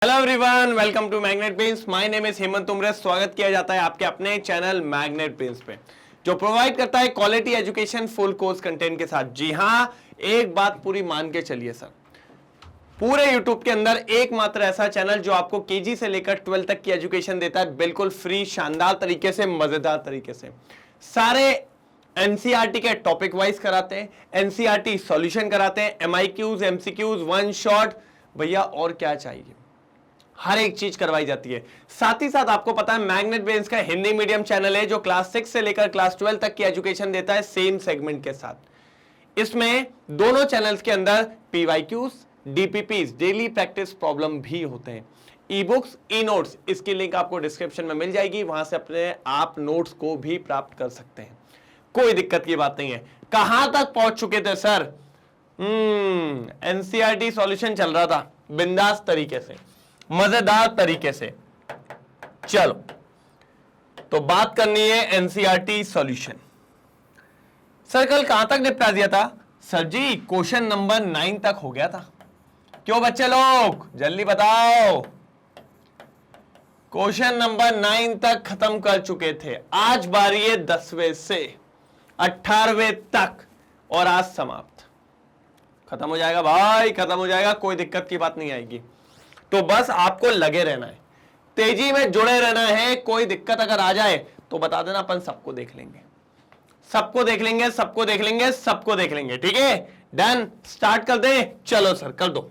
Hello everyone, welcome to Magnet Brains. My name is Hemant Tumre. स्वागत किया जाता है आपके अपने चैनल मैग्नेट ब्रेन्स पे, जो प्रोवाइड करता है quality education full course content के साथ। जी हाँ, एक बात पूरी मान के चलिए सर, पूरे यूट्यूब के अंदर एकमात्र ऐसा चैनल जो आपको केजी से लेकर 12 तक की एजुकेशन देता है, बिल्कुल फ्री, शानदार तरीके से, मजेदार तरीके से। सारे एनसीईआरटी के टॉपिक वाइज कराते हैं, एनसीईआरटी सॉल्यूशन कराते हैं, एमआईक्यूज, एमसीक्यूज, वन शॉट, भैया और क्या चाहिए, हर एक चीज करवाई जाती है। साथ ही साथ आपको पता है मैग्नेट ब्रेन्स का हिंदी मीडियम चैनल है जो क्लास 6 से लेकर क्लास 12 तक की एजुकेशन देता है सेम सेगमेंट के साथ। इसमें दोनों चैनल्स के अंदर PYQs, DPPs, daily practice problem भी होते हैं। ई बुक्स, ई नोट्स, इसकी लिंक आपको डिस्क्रिप्शन में मिल जाएगी, वहां से अपने आप नोट्स को भी प्राप्त कर सकते हैं। कोई दिक्कत की बात नहीं है। कहां तक पहुंच चुके थे सर? एनसीईआरटी सॉल्यूशन चल रहा था बिंदास तरीके से, मजेदार तरीके से। चलो, तो बात करनी है एनसीईआरटी सॉल्यूशन। सर कल कहां तक निपटा दिया था? सर जी क्वेश्चन नंबर 9 तक हो गया था। क्यों बच्चे लोग जल्दी बताओ? क्वेश्चन नंबर 9 तक खत्म कर चुके थे। आज बारी है 10वें से 18वें तक, और आज समाप्त। खत्म हो जाएगा भाई, खत्म हो जाएगा, कोई दिक्कत की बात नहीं आएगी। तो बस आपको लगे रहना है, तेजी में जुड़े रहना है। कोई दिक्कत अगर आ जाए तो बता देना, अपन सबको देख लेंगे, सबको देख लेंगे, सबको देख लेंगे, सबको देख लेंगे। ठीक है, डन। स्टार्ट कर दे। चलो सर कर दो।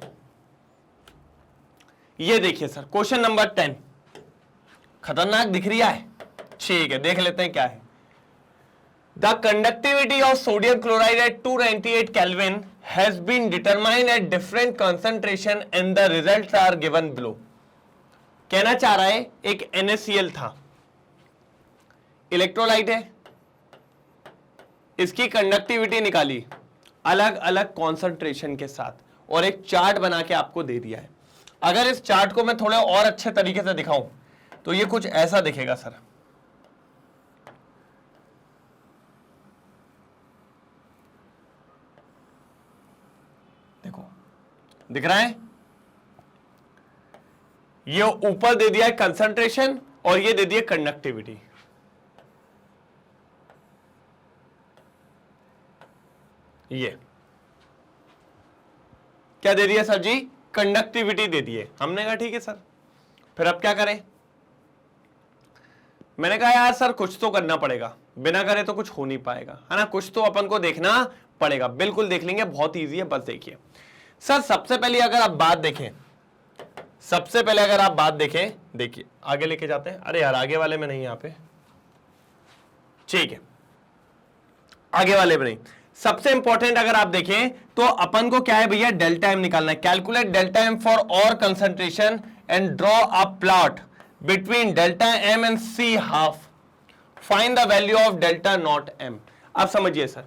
ये देखिए सर, क्वेश्चन नंबर 10 खतरनाक दिख रही है। ठीक है, देख लेते हैं क्या है। The conductivity of sodium chloride at 298 Kelvin has been determined at different concentration and the results are given below. कहना चाह रहा है एक NaCl था, इलेक्ट्रोलाइट है, इसकी कंडक्टिविटी निकाली अलग अलग कॉन्सेंट्रेशन के साथ और एक चार्ट बना के आपको दे दिया है। अगर इस चार्ट को मैं थोड़े और अच्छे तरीके से दिखाऊं तो ये कुछ ऐसा दिखेगा सर। देखो, दिख रहा है? ये ऊपर दे दिया है कंसंट्रेशन और ये दे दिया कंडक्टिविटी। ये क्या दे दिया सर जी? कंडक्टिविटी दे दी है। हमने कहा ठीक है सर, फिर अब क्या करें? मैंने कहा यार सर कुछ तो करना पड़ेगा, बिना करे तो कुछ हो नहीं पाएगा, है ना? कुछ तो अपन को देखना पड़ेगा। बिल्कुल देख लेंगे, बहुत इजी है, बस देखिए सर। सबसे पहले अगर आप बात देखें, सबसे पहले अगर आप बात देखें, देखिए आगे लेके जाते हैं। अरे यार आगे वाले में नहीं, यहां पे ठीक है, आगे वाले में नहीं। सबसे इंपॉर्टेंट अगर आप देखें तो अपन को क्या है भैया? डेल्टा एम निकालना है। कैलकुलेट डेल्टा एम फॉर और concentration and draw a plot between delta M and C half. Find the value of delta naught M. अब समझिए सर,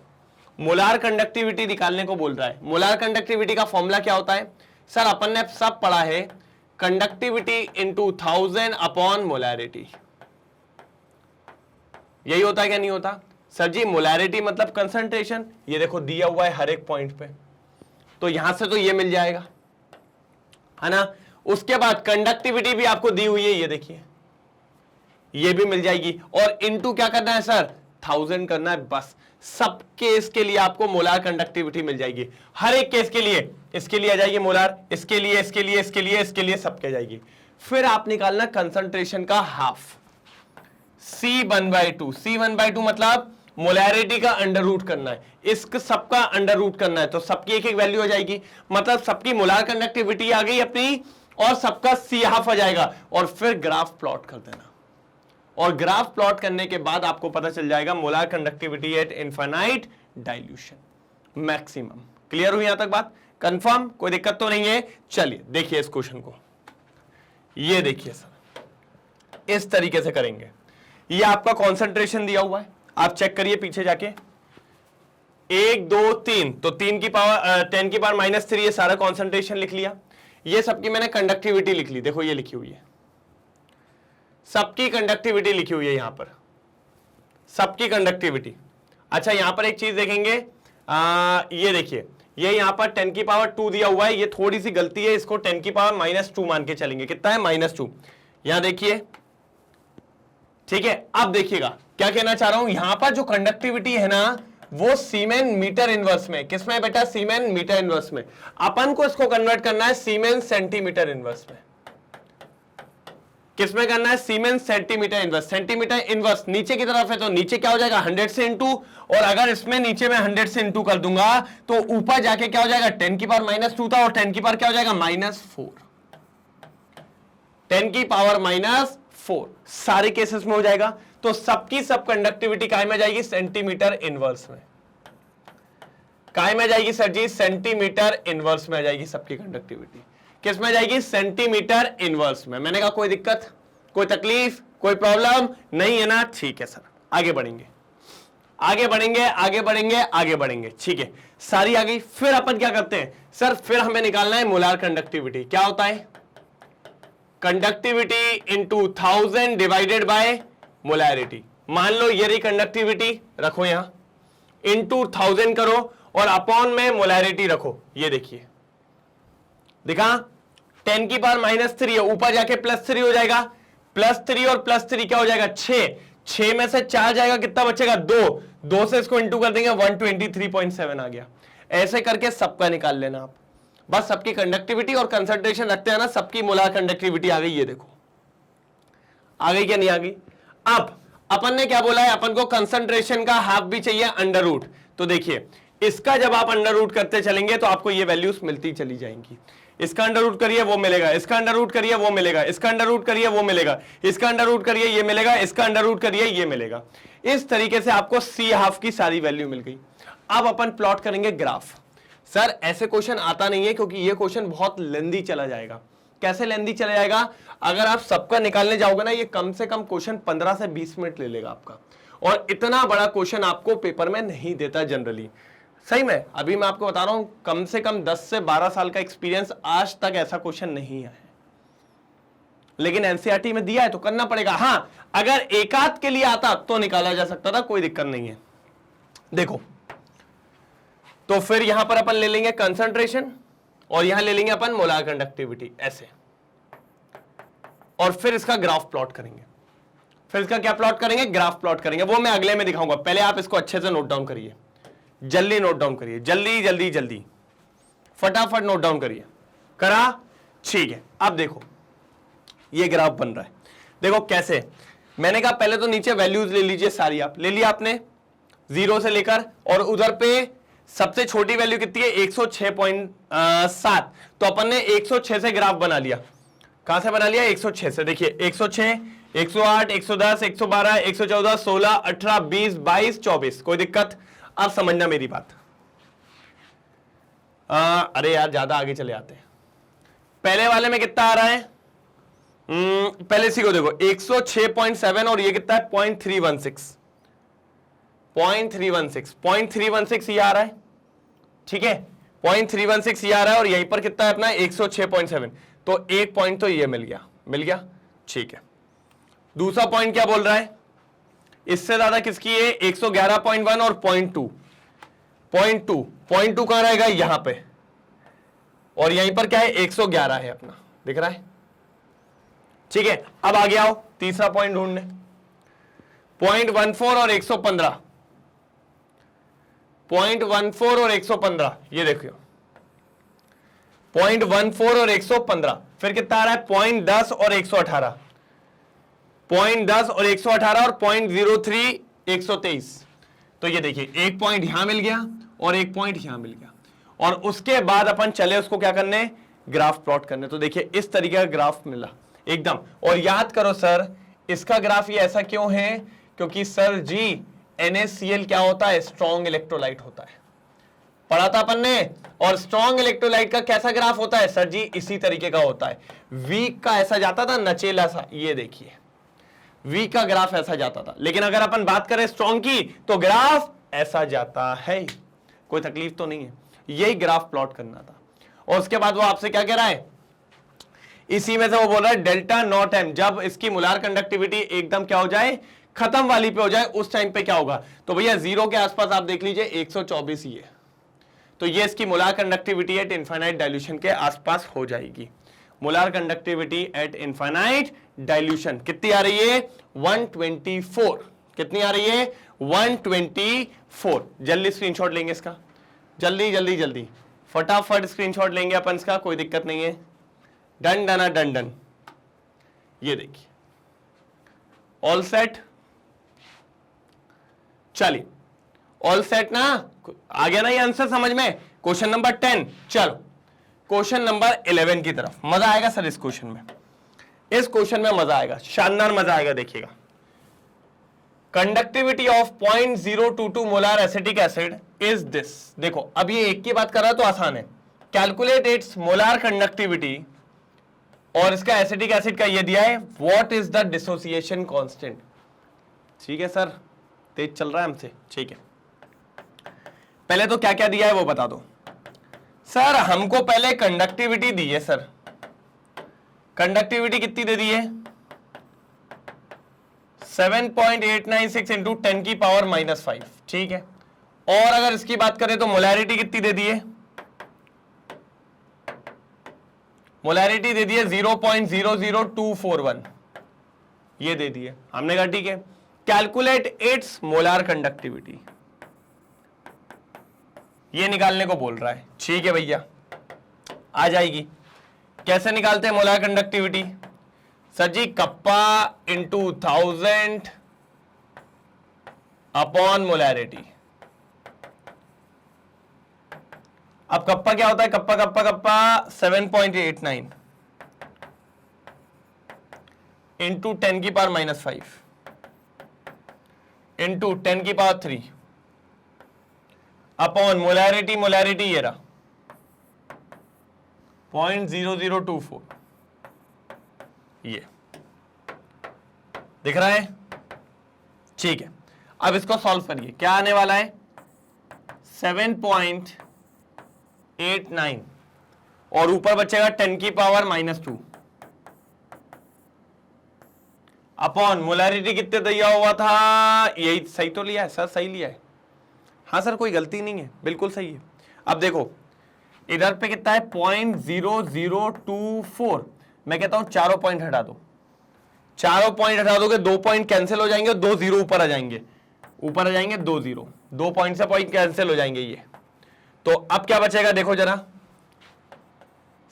मोलार कंडक्टिविटी निकालने को बोल रहा है। मोलार कंडक्टिविटी का फॉर्मूला क्या होता है सर? अपन ने सब पढ़ा है, कंडक्टिविटी इनटू 1000 अपॉन मोलैरिटी। यही होता है क्या? नहीं होता सर जी? मोलैरिटी मतलब कंसंट्रेशन। ये देखो दिया हुआ है हर एक पॉइंट पे, तो यहां से तो ये मिल जाएगा, है ना? उसके बाद कंडक्टिविटी भी आपको दी हुई है, ये देखिए, ये भी मिल जाएगी। और इनटू क्या करना है सर? 1000 करना है बस। सब केस के लिए आपको मोलार कंडक्टिविटी मिल जाएगी, हर एक केस के लिए। इसके लिए आ जाएगी मोलार, इसके लिए, इसके लिए, इसके लिए, इसके लिए, सबके जाएगी। फिर आप निकालना कंसंट्रेशन का हाफ, C1/2। C1/2 मतलब मोलैरिटी का अंडर रूट करना है, इसका सबका अंडर रूट करना है, तो सबकी एक एक वैल्यू हो जाएगी। मतलब सबकी मोलार कंडक्टिविटी आ गई अपनी और सबका C हाफ आ जाएगा। और फिर ग्राफ प्लॉट कर देना, और ग्राफ प्लॉट करने के बाद आपको पता चल जाएगा molar conductivity eight infinite dilution maximum. Clear हुई यहां तक बात? कंफर्म? कोई दिक्कत तो नहीं है? चलिए देखिए इस क्वेश्चन को। ये देखिए सर, इस तरीके से करेंगे। ये आपका कॉन्सेंट्रेशन दिया हुआ है, आप चेक करिए पीछे जाके। 1 2 3, तो 3 की पावर 10 की पावर -3, ये सारा कॉन्सेंट्रेशन लिख लिया। ये सबकी मैंने कंडक्टिविटी लिख ली, देखो ये लिखी हुई है, सबकी कंडक्टिविटी लिखी हुई है यहां पर, सबकी कंडक्टिविटी। अच्छा यहां पर एक चीज देखेंगे, ये देखिए ये यहां पर 10 की पावर 2 दिया हुआ है, ये थोड़ी सी गलती है, इसको 10 की पावर -2 मान के चलेंगे। कितना है? -2। यहां देखिए, ठीक है। अब देखिएगा क्या कहना चाह रहा हूं, यहां पर जो कंडक्टिविटी है ना वो सीमेन मीटर इनवर्स में, किसमें बेटा? सीमेन मीटर इनवर्स में। अपन को इसको कन्वर्ट करना है सीमेन सेंटीमीटर इनवर्स में। किसमें करना है? सीमेन सेंटीमीटर इनवर्स। सेंटीमीटर इनवर्स नीचे की तरफ है तो नीचे क्या हो जाएगा? 100 से इंटू, और अगर इसमें नीचे में 100 से इंटू कर दूंगा तो ऊपर जाके क्या हो जाएगा? 10 की पावर -2 था और 10 की पावर क्या हो जाएगा? -4। 10 की पावर -4 सारे केसेस में हो जाएगा। तो सबकी सब कंडक्टिविटी काय में जाएगी? सेंटीमीटर इनवर्स में। काय में जाएगी सर जी? सेंटीमीटर इनवर्स में आ जाएगी सबकी कंडक्टिविटी। किस में जाएगी? सेंटीमीटर इनवर्स में। मैंने कहा कोई दिक्कत, कोई तकलीफ, कोई प्रॉब्लम नहीं है ना? ठीक है सर, आगे बढ़ेंगे, आगे बढ़ेंगे, आगे बढ़ेंगे, आगे बढ़ेंगे। ठीक है, सारी आ गई। फिर अपन क्या करते हैं सर? फिर हमें निकालना है मोलार कंडक्टिविटी। क्या होता है? Conductivity into 1000 divided by molarity. मान लो ये रही कंडक्टिविटी, रखो यहां, इंटू 1000 करो और अपॉन में मोलैरिटी रखो। ये देखिए, दिखा 10 की पावर -3 है, ऊपर जाके +3 हो जाएगा। +3 और +3 क्या हो जाएगा? 6 में से 4 जाएगा, कितना बचेगा? 2 से इसको इंटू कर देंगे, 123.7 आ गया। ऐसे करके सबका निकाल लेना आप, बस सबकी कंडक्टिविटी और कंसंट्रेशन रखते हैं ना, सबकी मोलार कंडक्टिविटी आ गई। ये देखो आ गई क्या नहीं आ गई? अब अपन ने क्या बोला है? अपन को कंसंट्रेशन का हाफ भी चाहिए अंडर रूट। तो देखिए, इसका जब आप अंडर रूट करते चलेंगे तो आपको ये वैल्यूज मिलती चली जाएंगी। इसका अंडर रूट करिए वो मिलेगा, इसका अंडर रूट करिए वो मिलेगा, इसका अंडर रूट करिए वो मिलेगा, इसका अंडर रूट करिए ये मिलेगा, इसका अंडर रूट करिए ये मिलेगा। इस तरीके से आपको सी हाफ की सारी वैल्यू मिल गई। अब अपन प्लॉट करेंगे ग्राफ। सर ऐसे क्वेश्चन आता नहीं है क्योंकि ये क्वेश्चन बहुत लेंदी चला जाएगा। कैसे लेंदी चला जाएगा? अगर आप सबका निकालने जाओगे ना, ये कम से कम क्वेश्चन 15 से 20 मिनट ले लेगा आपका, और इतना बड़ा क्वेश्चन आपको पेपर में नहीं देता जनरली। सही में अभी मैं आपको बता रहा हूं, कम से कम 10 से 12 साल का एक्सपीरियंस, आज तक ऐसा क्वेश्चन नहीं आया है। लेकिन एनसीईआरटी में दिया है तो करना पड़ेगा। हां, अगर एकाध के लिए आता तो निकाला जा सकता था, कोई दिक्कत नहीं है। देखो, तो फिर यहां पर अपन ले लेंगे कंसंट्रेशन और यहां ले लेंगे अपन मोलार कंडक्टिविटी, ऐसे, और फिर इसका ग्राफ प्लॉट करेंगे। फिर इसका क्या प्लॉट करेंगे? ग्राफ प्लॉट करेंगे। वो मैं अगले में दिखाऊंगा, पहले आप इसको अच्छे से नोट डाउन करिए, जल्दी नोट डाउन करिए, जल्दी जल्दी जल्दी फटाफट नोट डाउन करिए। करा? ठीक है। अब देखो ये ग्राफ बन रहा है, देखो कैसे। मैंने कहा पहले तो नीचे वैल्यूज ले लीजिए सारी, आप ले लिया आपने 0 से लेकर, और उधर पे सबसे छोटी वैल्यू कितनी है? 106.7। तो अपन ने 106 से ग्राफ बना लिया। कहां से बना लिया? 106 से। देखिए 106, 108, 110, 112, 114, 16, 18, 20, 22, 24। कोई दिक्कत? अब समझना मेरी बात। अरे यार ज्यादा आगे चले आते हैं। पहले वाले में कितना आ रहा है? पहले इसी को देखो, 106.7 और ये कितना है? 0.316। 0.316 ये आ रहा है, ठीक है। 0.316 ये आ रहा है, और यहीं पर कितना है अपना? 106.7। तो एक पॉइंट तो ये मिल गया, ठीक है। दूसरा पॉइंट क्या बोल रहा है? इससे ज्यादा किसकी है? 111.1 और 0.2 कहां रहेगा? यहां पे, और यहीं पर क्या है? 111 है अपना, दिख रहा है, ठीक है। अब आगे आओ तीसरा पॉइंट ढूंढने, 0.14 और 115, 0.14 और 115, ये देखियो 0.14 और 115। फिर कितना आ रहा है? 0.10 और 118, 0.10 और 118, और 0.03 123। तो ये देखिए एक पॉइंट यहां मिल गया और एक पॉइंट यहां मिल गया, और उसके बाद अपन चले उसको क्या करने? ग्राफ प्लॉट करने। तो देखिए इस तरीके का ग्राफ मिला एकदम। और याद करो सर, इसका ग्राफ ये ऐसा क्यों है? क्योंकि सर जी NaCl क्या होता है? स्ट्रॉन्ग इलेक्ट्रोलाइट होता है, पढ़ा था अपन ने। और स्ट्रॉन्ग इलेक्ट्रोलाइट का कैसा ग्राफ होता है सर जी? इसी तरीके का होता है। वीक का ऐसा जाता था, नचेला सा, ये देखिए वीक का ग्राफ ऐसा जाता था। लेकिन अगर अपन बात करें स्ट्रॉन्ग की तो ग्राफ ऐसा जाता है। कोई तकलीफ तो नहीं है, यही ग्राफ प्लॉट करना था। और उसके बाद वो आपसे क्या कह रहा है? इसी में से वो बोल रहा है डेल्टा नॉट एम, जब इसकी मोलार कंडक्टिविटी एकदम क्या हो जाए? खत्म वाली पे हो जाए, उस टाइम पे क्या होगा? तो भैया 0 के आसपास आप देख लीजिए 124 ही है। तो ये इसकी molar conductivity eight infinite dilution के आसपास हो जाएगी। Molar conductivity eight infinite dilution कितनी आ रही है? 124। कितनी आ रही है? 124। जल्दी स्क्रीनशॉट लेंगे इसका, जल्दी जल्दी जल्दी फटाफट स्क्रीनशॉट लेंगे अपन इसका, कोई दिक्कत नहीं है। Done done done done. ये देखिए ऑल सेट, चलिए ऑल सेट ना, आ गया ना ये आंसर समझ में? Question number 10। चलो क्वेश्चन नंबर 11 की तरफ। मजा आएगा सर इस क्वेश्चन में, इस क्वेश्चन में मजा आएगा, शानदार मजा आएगा। देखिएगा, conductivity of 0.022 molar acetic acid is this. देखो अब ये एक की बात कर रहा है तो आसान है। कैलकुलेट इट्स मोलार कंडक्टिविटी, और इसका एसिटिक एसिड का ये दिया है what is the dissociation constant. ठीक है सर, तेज चल रहा है हमसे, ठीक है। पहले तो क्या क्या दिया है वो बता दो सर। हमको पहले कंडक्टिविटी दी है सर, कंडक्टिविटी कितनी दे दी है? 7.896 इंटू 10 की पावर -5, ठीक है। और अगर इसकी बात करें तो मोलैरिटी कितनी दे दी है? मोलैरिटी दे दी है 0.00241, ये दे दी है। हमने कहा ठीक है, कैलकुलेट इट्स मोलार कंडक्टिविटी, ये निकालने को बोल रहा है। ठीक है भैया, आ जाएगी। कैसे निकालते हैं मोलार कंडक्टिविटी? सर जी कप्पा इंटू 1000 अपॉन मोलैरिटी। अब कप्पा क्या होता है? कप्पा कप्पा कप्पा 7.89 इंटू 10 की पावर -5 इंटू 10 की पावर 3 अपॉन मोलैरिटी, मोलैरिटी ये रहा 0.0024, ये दिख रहा है? ठीक है, अब इसको सॉल्व करिए। क्या आने वाला है? 7.89 और ऊपर बचेगा 10 की पावर -2 अपॉन मोलैरिटी कितने दिया हुआ था? यही सही तो लिया है सर? सही लिया है? हाँ सर, कोई गलती नहीं है, बिल्कुल सही है। अब देखो इधर पे कितना है? 0.0024। मैं कहता हूं चारों पॉइंट हटा दो, चारों पॉइंट हटा दोगे 2 पॉइंट कैंसिल हो जाएंगे, 2 0 ऊपर आ जाएंगे, ऊपर आ जाएंगे 2 0, 2 पॉइंट से पॉइंट कैंसिल हो जाएंगे ये। तो अब क्या बचेगा देखो जरा,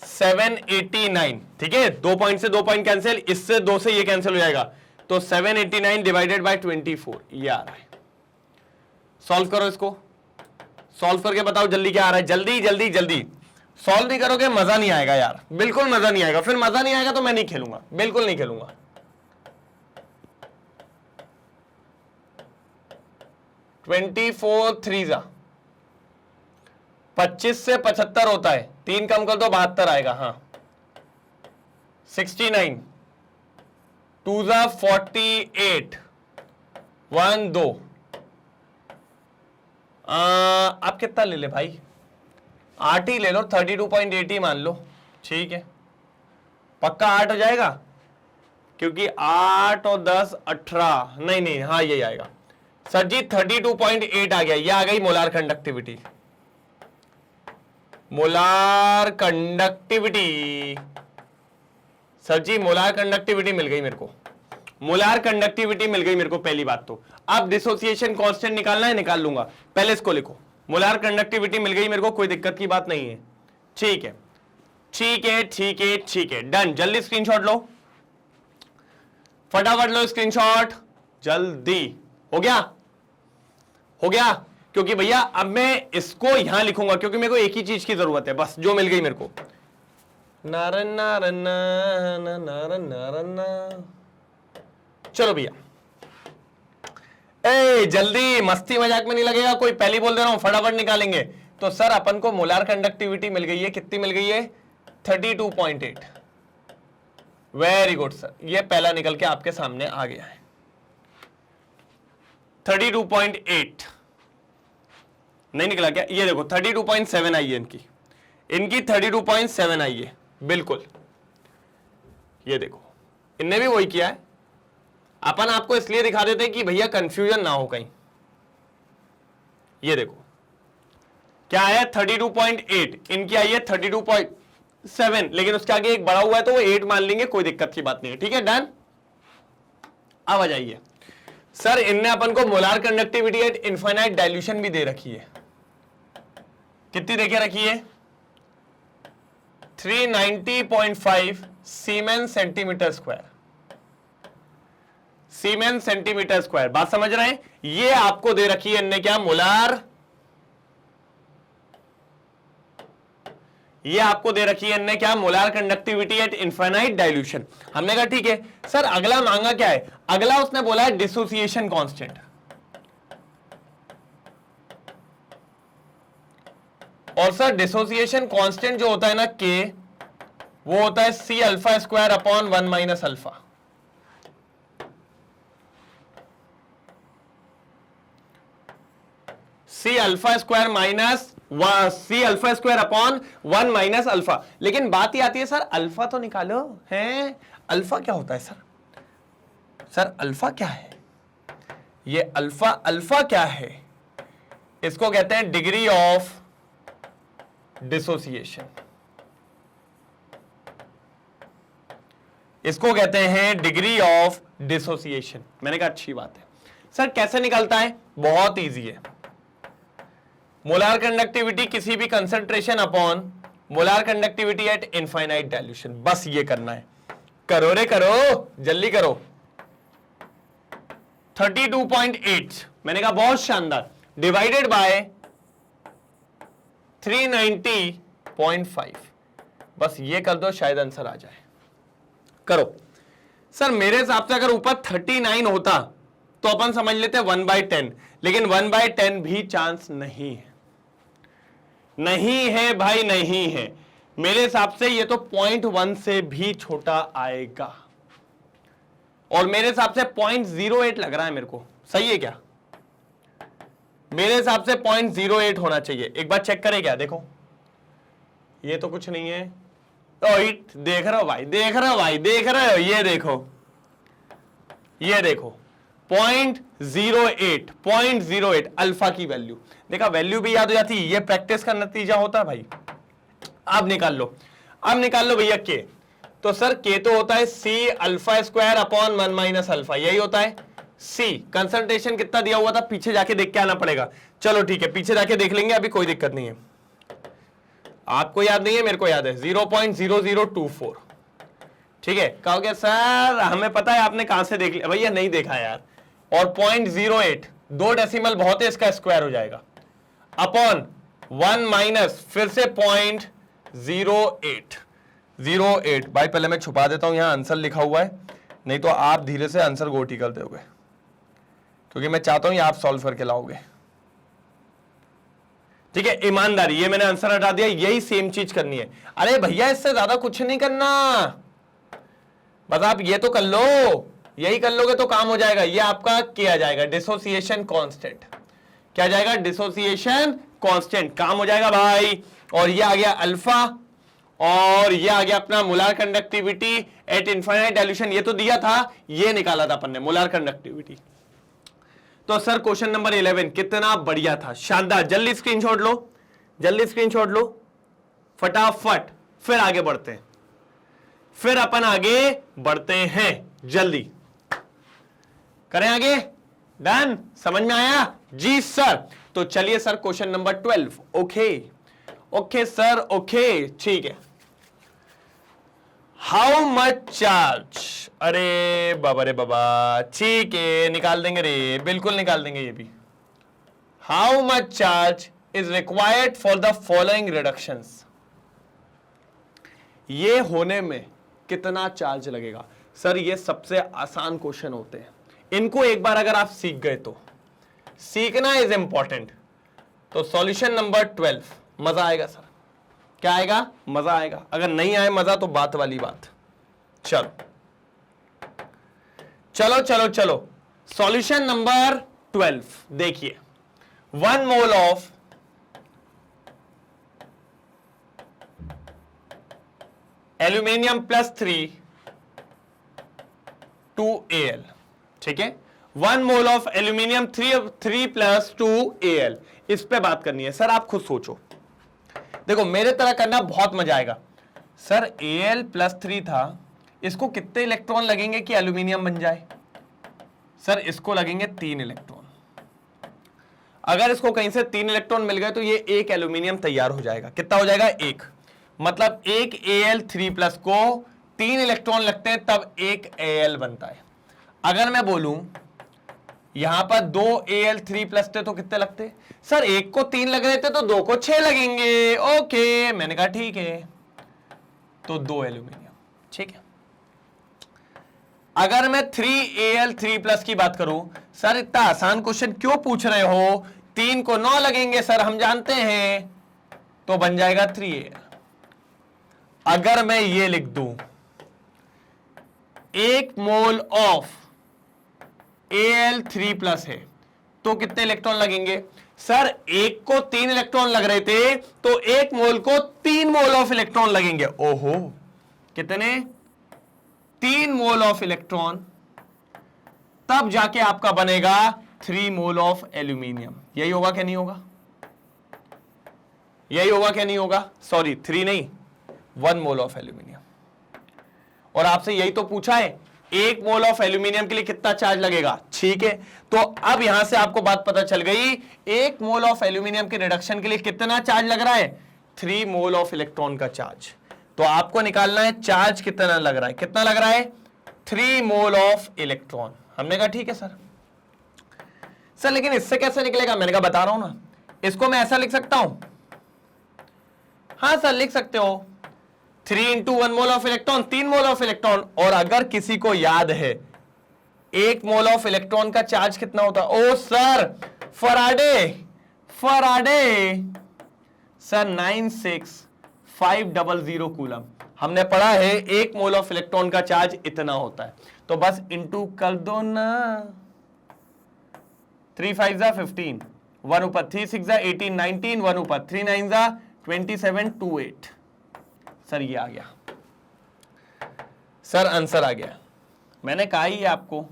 789, ठीक है। 2 पॉइंट से 2 पॉइंट कैंसिल, इससे 2 से ये कैंसिल हो जाएगा, तो 789 डिवाइडेड बाय 24 ये आ रहा है। सॉल्व करो इसको, सॉल्व करके बताओ जल्दी क्या आ रहा है। जल्दी जल्दी जल्दी, सॉल्व नहीं करोगे मजा नहीं आएगा यार, बिल्कुल मजा नहीं आएगा। फिर मजा नहीं आएगा तो मैं नहीं खेलूंगा, बिल्कुल नहीं खेलूंगा। 24 3 25 से 75 होता है, 3 कम कर दो 72 आएगा। हाँ 69 2 48 1 2। आप कितना ले ले भाई? 8 ही ले लो, 32.8 ही मान लो, ठीक है। पक्का 8 हो जाएगा, क्योंकि 8 और 10 18, नहीं नहीं, हाँ यही आएगा सर जी। 32.8 आ गया, ये आ गई molar conductivity. Molar conductivity sir ji, molar conductivity मिल गई मेरे को, मोलार कंडक्टिविटी मिल गई मेरे को। पहली बात तो अब डिसोसिएशन कांस्टेंट निकालना है, निकाल लूंगा, पहले इसको लिखो। मोलार कंडक्टिविटी मिल गई मेरे को, कोई दिक्कत की बात नहीं है। ठीक है ठीक है ठीक है ठीक है, डन। जल्दी स्क्रीनशॉट लो, फटाफट लो स्क्रीनशॉट, जल्दी। हो गया? हो गया? क्योंकि भैया अब मैं इसको यहां लिखूंगा, क्योंकि मेरे को एक ही चीज की जरूरत है बस, जो मिल गई मेरे को। नारन नारन नारन नारन। चलो भैया, ए जल्दी, मस्ती मजाक में नहीं लगेगा कोई, पहले बोल दे रहा हूं, फटाफट निकालेंगे। तो सर अपन को मोलार कंडक्टिविटी मिल गई है, कितनी मिल गई है? 32.8। वेरी गुड सर, ये पहला निकल के आपके सामने आ गया है। 32.8 नहीं निकला क्या? ये देखो 32.7 आई है इनकी, इनकी 32.7 आई है, बिल्कुल। ये देखो इनने भी वही किया है। अपन आपको इसलिए दिखा देते हैं कि भैया कंफ्यूजन ना हो कहीं। ये देखो क्या है 32.8, इनकी आई है 32.7, लेकिन उसके आगे एक बड़ा हुआ है तो वो 8 मान लेंगे, कोई दिक्कत की बात नहीं है। ठीक है, डन। अब आ जाइए सर, इनने अपन को molar conductivity eight infinite dilution भी दे रखी है। कितनी देखे रखी है? 390.5 सीमेन सेंटीमीटर स्क्वायर, सीमेन सेंटीमीटर स्क्वायर। बात समझ रहे हैं? ये आपको दे रखी है इनने क्या? मोलार। ये आपको दे रखी है इनने क्या? Molar conductivity eight infinite dilution. हमने कहा ठीक है सर, अगला मांगा क्या है? अगला उसने बोला है डिसोसिएशन कांस्टेंट। और सर डिसोसिएशन कांस्टेंट जो होता है ना के, वो होता है C alpha square upon 1 minus alpha. C alpha square minus C alpha square upon 1 minus alpha. लेकिन बात ही आती है सर, अल्फा तो निकालो है। अल्फा क्या होता है सर? सर अल्फा क्या है? ये अल्फा, अल्फा क्या है? इसको कहते हैं डिग्री ऑफ डिसोसिएशन। इसको कहते हैं डिग्री ऑफ डिसोसिएशन। मैंने कहा अच्छी बात है सर, कैसे निकलता है? बहुत इजी है। मोलार कंडक्टिविटी किसी भी concentration upon molar conductivity eight infinite dilution, बस ये करना है। करो रे करो, जल्दी करो। 32.8 मैंने कहा बहुत शानदार, डिवाइडेड बाय 390.5, बस ये कर दो, शायद आंसर आ जाए। करो सर, मेरे हिसाब से अगर ऊपर 39 होता तो अपन समझ लेते 1/10, लेकिन 1/10 भी चांस नहीं है। नहीं है भाई, नहीं है। मेरे हिसाब से ये तो 0.1 से भी छोटा आएगा, और मेरे हिसाब से 0.08 लग रहा है मेरे को। सही है क्या? मेरे हिसाब से 0.08 होना चाहिए। एक बार चेक करें क्या? देखो, ये तो कुछ नहीं है। देख रहे हो भाई, देख रहे हो भाई, देख रहे हो? ये देखो, ये देखो 0.08, 0.08 अल्फा की वैल्यू। देखा, वैल्यू भी याद हो जाती है, ये प्रैक्टिस का नतीजा होता है भाई। अब निकाल लो, अब निकाल लो भैया के। तो सर के तो होता है C alpha square upon 1 minus alpha, यही होता है सी। कंसंट्रेशन कितना दिया हुआ था? पीछे जाके देख के आना पड़ेगा। चलो ठीक है, पीछे जाके देख लेंगे, अभी कोई दिक्कत नहीं है। आपको याद नहीं है, मेरे को याद है 0.0024। ठीक है, कहोगे सर हमें पता है, आपने कहां से देख लिया? भैया नहीं देखा यार। और 0.08, 2 डेसिमल बहुत है, इसका स्क्वायर हो जाएगा, अपॉन 1 माइनस फिर से 0.08 भाई। पहले मैं छुपा देता हूं, यहां आंसर लिखा हुआ है, नहीं तो आप धीरे से आंसर गोटी कर दोगे, क्योंकि मैं चाहता हूं ये आप सॉल्व करके लाओगे। ठीक है, ईमानदारी, ये मैंने आंसर हटा दिया, यही सेम चीज करनी है। अरे भैया इससे ज्यादा कुछ नहीं करना, बस आप ये तो कर लो, यही कर लोगे तो काम हो जाएगा। ये आपका किया जाएगा डिसोसिएशन कांस्टेंट। क्या जाएगा? डिसोसिएशन कांस्टेंट, काम हो जाएगा भाई। और ये आ गया अल्फा, और ये आ गया अपना molar conductivity eight infinite dilution. ये तो दिया था, ये निकाला था अपन ने मोलार कंडक्टिविटी। तो सर क्वेश्चन नंबर 11 कितना बढ़िया था, शानदार। जल्दी स्क्रीनशॉट लो, जल्दी स्क्रीनशॉट लो फटाफट, फिर आगे बढ़ते हैं, फिर अपन आगे बढ़ते हैं। जल्दी करें आगे। डन? समझ में आया? जी सर। तो चलिए sir question number 12। Okay okay sir, okay ठीक है। How much charge? अरे बाबा रे बाबा, ठीक है निकाल देंगे रे, बिल्कुल निकाल देंगे ये भी। How much charge is required for the following reductions? ये होने में कितना चार्ज लगेगा? सर ये सबसे आसान क्वेश्चन होते हैं, इनको एक बार अगर आप सीख गए तो, सीखना इज इंपॉर्टेंट। तो सॉल्यूशन नंबर 12, मजा आएगा सर। क्या आएगा? मजा आएगा। अगर नहीं आए मजा तो बात वाली बात। चलो चलो चलो चलो, सॉल्यूशन नंबर 12 देखिए। 1 मोल ऑफ एल्यूमिनियम +3 2Al, ठीक है। 1 मोल ऑफ एल्यूमिनियम 3 + 2Al, इस पे बात करनी है। सर आप खुद सोचो, देखो मेरे तरह करना बहुत मजा आएगा। सर Al+3 था, इसको कितने इलेक्ट्रॉन लगेंगे कि एल्यूमिनियम बन जाए? सर इसको लगेंगे 3 इलेक्ट्रॉन। अगर इसको कहीं से 3 इलेक्ट्रॉन मिल गए तो ये एक एल्यूमिनियम तैयार हो जाएगा। कितना हो जाएगा? एक। मतलब एक Al3+ को 3 इलेक्ट्रॉन लगते हैं तब एक Al बनता है। अगर मैं बोलूं यहां पर 2 Al3+ थे तो कितने लगते? सर एक को 3 लग रहे थे तो 2 को 6 लगेंगे। ओके, मैंने कहा ठीक है, तो 2 एल्यूमिनियम। ठीक है। अगर मैं 3Al3+ की बात करूं, सर इतना आसान क्वेश्चन क्यों पूछ रहे हो? 3 को 9 लगेंगे सर, हम जानते हैं, तो बन जाएगा 3Al। अगर मैं ये लिख दूं 1 मोल ऑफ Al3+ है तो कितने इलेक्ट्रॉन लगेंगे? सर एक को 3 इलेक्ट्रॉन लग रहे थे तो 1 मोल को 3 मोल ऑफ इलेक्ट्रॉन लगेंगे। ओहो, कितने? 3 मोल ऑफ इलेक्ट्रॉन, तब जाके आपका बनेगा 3 मोल ऑफ एल्यूमिनियम। यही होगा क्या नहीं होगा? यही होगा क्या नहीं होगा? सॉरी 3 नहीं, 1 मोल ऑफ एल्यूमिनियम। और आपसे यही तो पूछा है, 1 मोल ऑफ एल्यूमिनियम के लिए कितना चार्ज लगेगा। ठीक है, तो अब यहां से आपको बात पता चल गई, 1 मोल ऑफ एल्यूमिनियम के रिडक्शन के लिए कितना चार्ज लग रहा है? 3 मोल ऑफ इलेक्ट्रॉन का चार्ज। तो आपको निकालना है चार्ज कितना लग रहा है। कितना लग रहा है? 3 मोल ऑफ इलेक्ट्रॉन। हमने कहा ठीक है सर। सर लेकिन इससे कैसे निकलेगा? मैंने कहा बता रहा हूं ना, इसको मैं ऐसा लिख सकता हूं। हाँ सर लिख सकते हो, 3 × 1 mole of electron, 3 mole of electron. और अगर किसी को याद है 1 मोल ऑफ इलेक्ट्रॉन का चार्ज कितना होता है? ओ सर फराडे सर 96500 कूलम। हमने पढ़ा है 1 मोल ऑफ इलेक्ट्रॉन का चार्ज इतना होता है, तो बस इंटू कर दो ना। 3 5 = 15, 1 ऊपर 3 6 = 18 19, 1 ऊपर 3 9 = 27 28। सर ये आ गया, सर आंसर आ गया। मैंने कहा ही आपको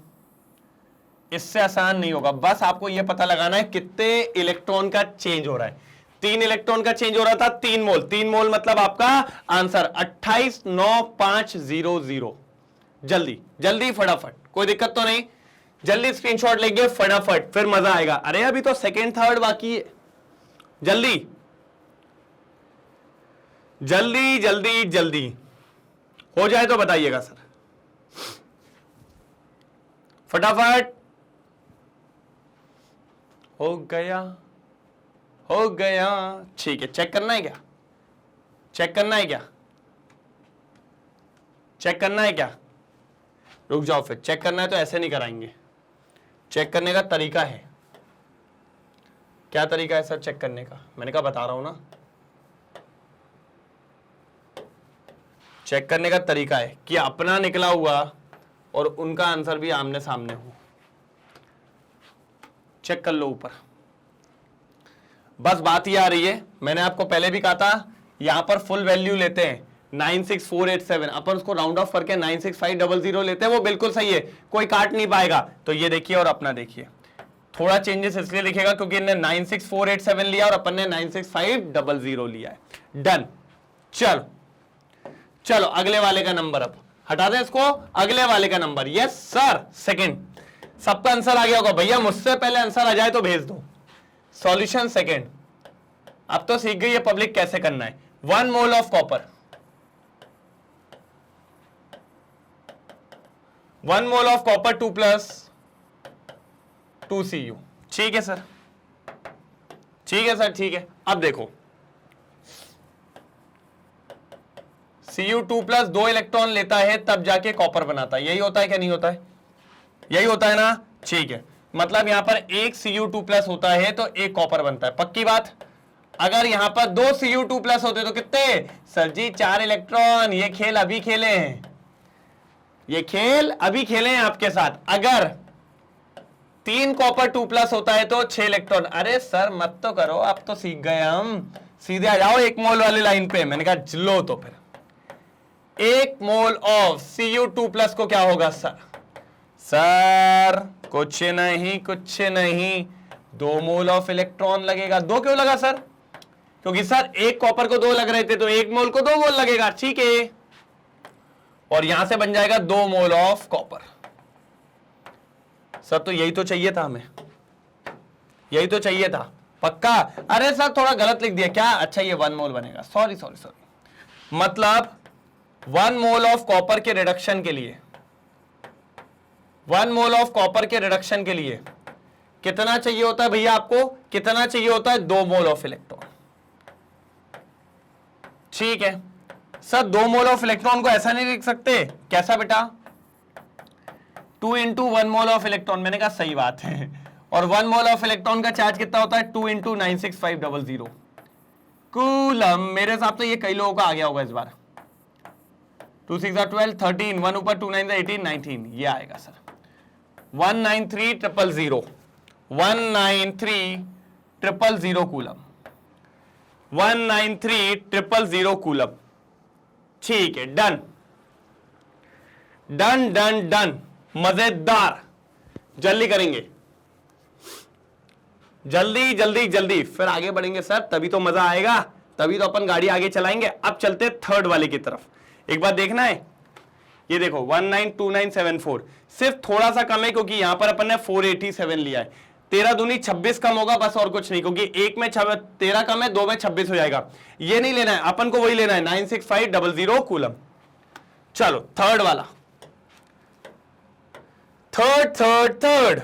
इससे आसान नहीं होगा, बस आपको यह पता लगाना है कितने इलेक्ट्रॉन का चेंज हो रहा है। 3 इलेक्ट्रॉन का चेंज हो रहा था, 3 मोल। 3 मोल मतलब आपका आंसर 289500। जल्दी जल्दी फटाफट, कोई दिक्कत तो नहीं, जल्दी स्क्रीनशॉट लेंगे फटाफट, फिर मजा आएगा। अरे अभी तो सेकेंड थर्ड बाकी है, जल्दी जल्दी जल्दी जल्दी हो जाए तो बताइएगा सर, फटाफट। हो गया हो गया। ठीक है, चेक करना है क्या? चेक करना है क्या? चेक करना है क्या? रुक जाओ, फिर चेक करना है तो ऐसे नहीं कराएंगे। चेक करने का तरीका है। क्या तरीका है सर चेक करने का? मैंने कहा बता रहा हूं ना। चेक करने का तरीका है कि अपना निकला हुआ और उनका आंसर भी आमने सामने हो। चेक कर लो ऊपर। बस बात ये आ रही है, मैंने आपको पहले भी कहा था, यहां पर फुल वैल्यू लेते हैं 96487, अपन उसको राउंड ऑफ करके 96500 लेते हैं, वो बिल्कुल सही है, कोई काट नहीं पाएगा। तो ये देखिए और अपना देखिए, थोड़ा चेंजेस इसलिए लिखेगा क्योंकि इन्हें 96487 लिया और अपन ने 96500 लिया है। डन। चलो चलो अगले वाले का नंबर, अब हटा दें इसको, अगले वाले का नंबर। Yes sir, second. सबका आंसर आ गया होगा भैया, मुझसे पहले आंसर आ जाए तो भेज दो। Solution second. अब तो सीख गई है पब्लिक कैसे करना है। 1 mole of copper, 1 mole of copper 2 + 2 Cu। ठीक है सर, ठीक है सर, ठीक है। अब देखो Cu2 + 2 इलेक्ट्रॉन लेता है तब जाके कॉपर बनाता है, यही होता है क्या नहीं होता है? यही होता है ना। ठीक है, मतलब यहां पर एक Cu2+ होता है तो एक कॉपर बनता है, पक्की बात। अगर यहां पर 2 Cu2+ होते तो कितने? सर जी 4 इलेक्ट्रॉन। ये खेल अभी खेले हैं, ये खेल अभी खेले हैं आपके साथ। अगर 3 कॉपर 2+ होता है तो 6 इलेक्ट्रॉन। अरे सर मत तो करो, अब तो सीख गए हम, सीधे आ जाओ 1 मोल वाली लाइन पे। मैंने कहा चलो, तो फिर 1 मोल ऑफ Cu2+ को क्या होगा सर? सर कुछ नहीं, 2 मोल ऑफ इलेक्ट्रॉन लगेगा। 2 क्यों लगा सर? क्योंकि सर एक कॉपर को 2 लग रहे थे तो 1 मोल को 2 मोल लगेगा, ठीक है। और यहां से बन जाएगा 2 मोल ऑफ कॉपर। सर तो यही तो चाहिए था हमें, यही तो चाहिए था पक्का। अरे सर थोड़ा गलत लिख दिया क्या? अच्छा ये 1 मोल बनेगा, सॉरी सॉरी सॉरी। मतलब 1 मोल ऑफ कॉपर के रिडक्शन के लिए, 1 मोल ऑफ कॉपर के रिडक्शन के लिए कितना चाहिए होता है भैया आपको? कितना चाहिए होता है? 2 मोल ऑफ इलेक्ट्रॉन, ठीक है। सर 2 मोल ऑफ इलेक्ट्रॉन को ऐसा नहीं लिख सकते? कैसा बेटा? 2 इंटू 1 मोल ऑफ इलेक्ट्रॉन। मैंने कहा सही बात है। और 1 मोल ऑफ इलेक्ट्रॉन का चार्ज कितना होता है? 2 इंटू 96500 कूलम। मेरे हिसाब से ये कई लोगों का आ गया होगा इस बार। 2 6 12 13, 1 ऊपर 2 9 18 19, ये आएगा सर 193000 193000 कूलम, 193000 कूलम, ठीक है। डन डन डन डन, मजेदार। जल्दी करेंगे, जल्दी जल्दी जल्दी, फिर आगे बढ़ेंगे सर, तभी तो मजा आएगा, तभी तो अपन गाड़ी आगे चलाएंगे। अब चलते थर्ड वाले की तरफ। एक बात देखना है, ये देखो 192974 सिर्फ थोड़ा सा कम है क्योंकि यहां पर अपन ने 487 लिया है। 13 दूनी 26 कम होगा, बस और कुछ नहीं, क्योंकि एक में 13 कम है, 2 में 26 हो जाएगा। ये नहीं लेना है अपन को, वही लेना है 96500 कूलम। चलो थर्ड वाला, थर्ड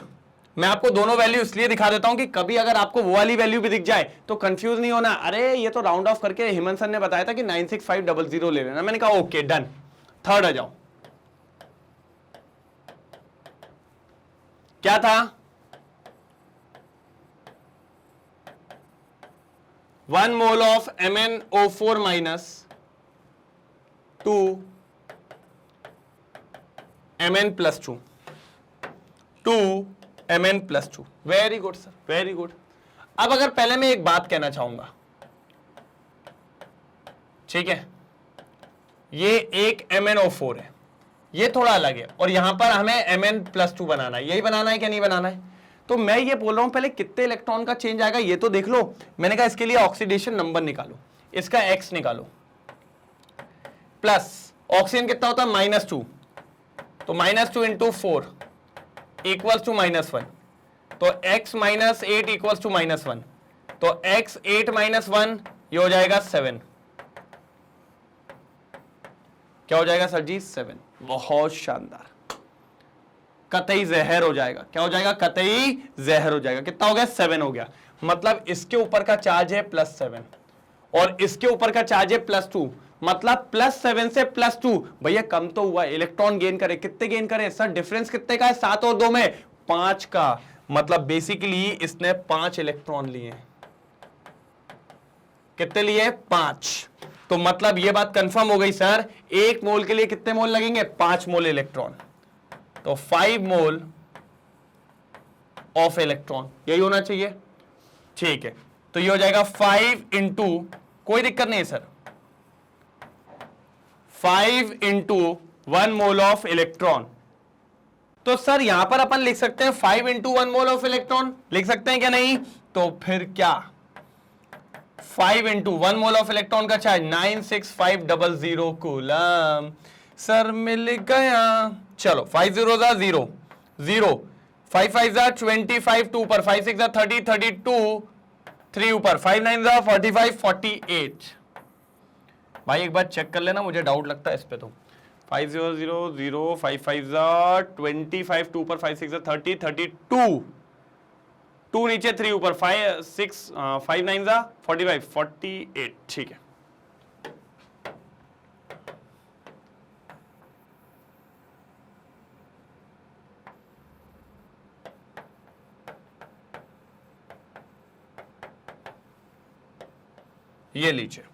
मैं आपको दोनों वैल्यू इसलिए दिखा देता हूं कि कभी अगर आपको वो वाली वैल्यू भी दिख जाए तो कंफ्यूज नहीं होना। अरे ये तो राउंड ऑफ करके हेमंत सर ने बताया था कि 96500 ले लेना। मैंने कहा ओके डन। थर्ड आ जाओ, क्या था? 1 mole of MnO4 minus 2 Mn+2, 2 Mn+2। Very good sir, very good. अब अगर पहले मैं एक बात कहना चाहूंगा, ठीक है, ये एक MnO4 है, ये थोड़ा अलग है, और यहां पर हमें Mn+2 बनाना है। यही बनाना है क्या नहीं बनाना है? तो मैं ये बोल रहा हूं पहले कितने इलेक्ट्रॉन का चेंज आएगा ये तो देख लो। मैंने कहा इसके लिए ऑक्सीडेशन नंबर निकालो, इसका X निकालो, प्लस ऑक्सीजन कितना होता है? -2, तो -2 इंटू 4 इक्वल्स टू -1, तो x - 8 इक्वल्स टू -1, तो x 8 - 1 ये हो जाएगा 7। क्या हो जाएगा सर जी? 7। बहुत शानदार, कतई जहर हो जाएगा। क्या हो जाएगा? कतई जहर हो जाएगा। कितना हो गया? 7 हो गया। मतलब इसके ऊपर का चार्ज है +7 और इसके ऊपर का चार्ज है +2, मतलब +7 से +2। भैया कम तो हुआ, इलेक्ट्रॉन गेन करे। कितने गेन करे सर? डिफरेंस कितने का है? 7 और 2 में 5 का। मतलब बेसिकली इसने 5 इलेक्ट्रॉन लिए। कितने लिए? 5। तो मतलब ये बात कंफर्म हो गई सर, 1 मोल के लिए कितने मोल लगेंगे? 5 मोल इलेक्ट्रॉन। तो 5 मोल ऑफ इलेक्ट्रॉन, यही होना चाहिए, ठीक है। तो ये हो जाएगा 5 इंटू, कोई दिक्कत नहीं है sir, 5 into 1 mole of electron. तो सर यहां पर अपन लिख सकते हैं 5 इंटू 1 मोल ऑफ इलेक्ट्रॉन, लिख सकते हैं क्या नहीं? तो फिर क्या, 5 इंटू 1 मोल ऑफ इलेक्ट्रॉन का चार्ज 96500 कूलम। सर मिल गया। चलो 5 0 0 0, 5 5 25, 2 ऊपर 5 6 30 32, 3 ऊपर 5 9 45 48। भाई एक बार चेक कर लेना, मुझे डाउट लगता है इस पे। तो 5 0 0 0, 5 5 25, 2 ऊपर 5 6 30 32, 2 नीचे 3 ऊपर 5 6 5 9 45 48, ठीक है। ये लीजिए,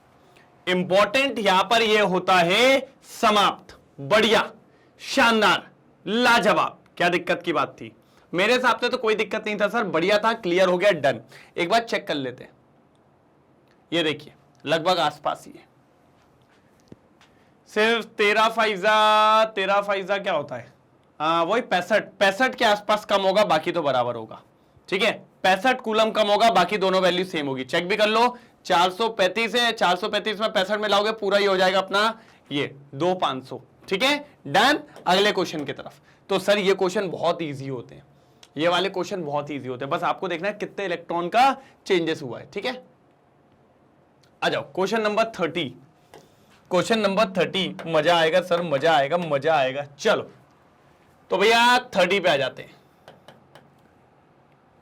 इंपॉर्टेंट यहां पर यह होता है समाप्त। बढ़िया, शानदार, लाजवाब। क्या दिक्कत की बात थी? मेरे हिसाब से तो कोई दिक्कत नहीं था सर, बढ़िया था, क्लियर हो गया, डन। एक बार चेक कर लेते हैं, ये देखिए लगभग आसपास ही है। सिर्फ 13 फाइजा क्या होता है? वही 65 के आसपास कम होगा, बाकी तो बराबर होगा, ठीक है। 65 कूलम कम होगा, बाकी दोनों वैल्यू सेम होगी। चेक भी कर लो, 435 है, 435 में 65 में लाओगे पूरा ही हो जाएगा अपना ये 2500। ठीक है, डन। अगले क्वेश्चन की तरफ। तो सर ये क्वेश्चन बहुत इजी होते हैं, ये वाले क्वेश्चन बहुत इजी होते हैं, बस आपको देखना है कितने इलेक्ट्रॉन का चेंजेस हुआ है। ठीक है, आ जाओ क्वेश्चन नंबर 30। क्वेश्चन नंबर 30, मजा आएगा सर, मजा आएगा, मजा आएगा। चलो तो भैया 30 पे आ जाते हैं।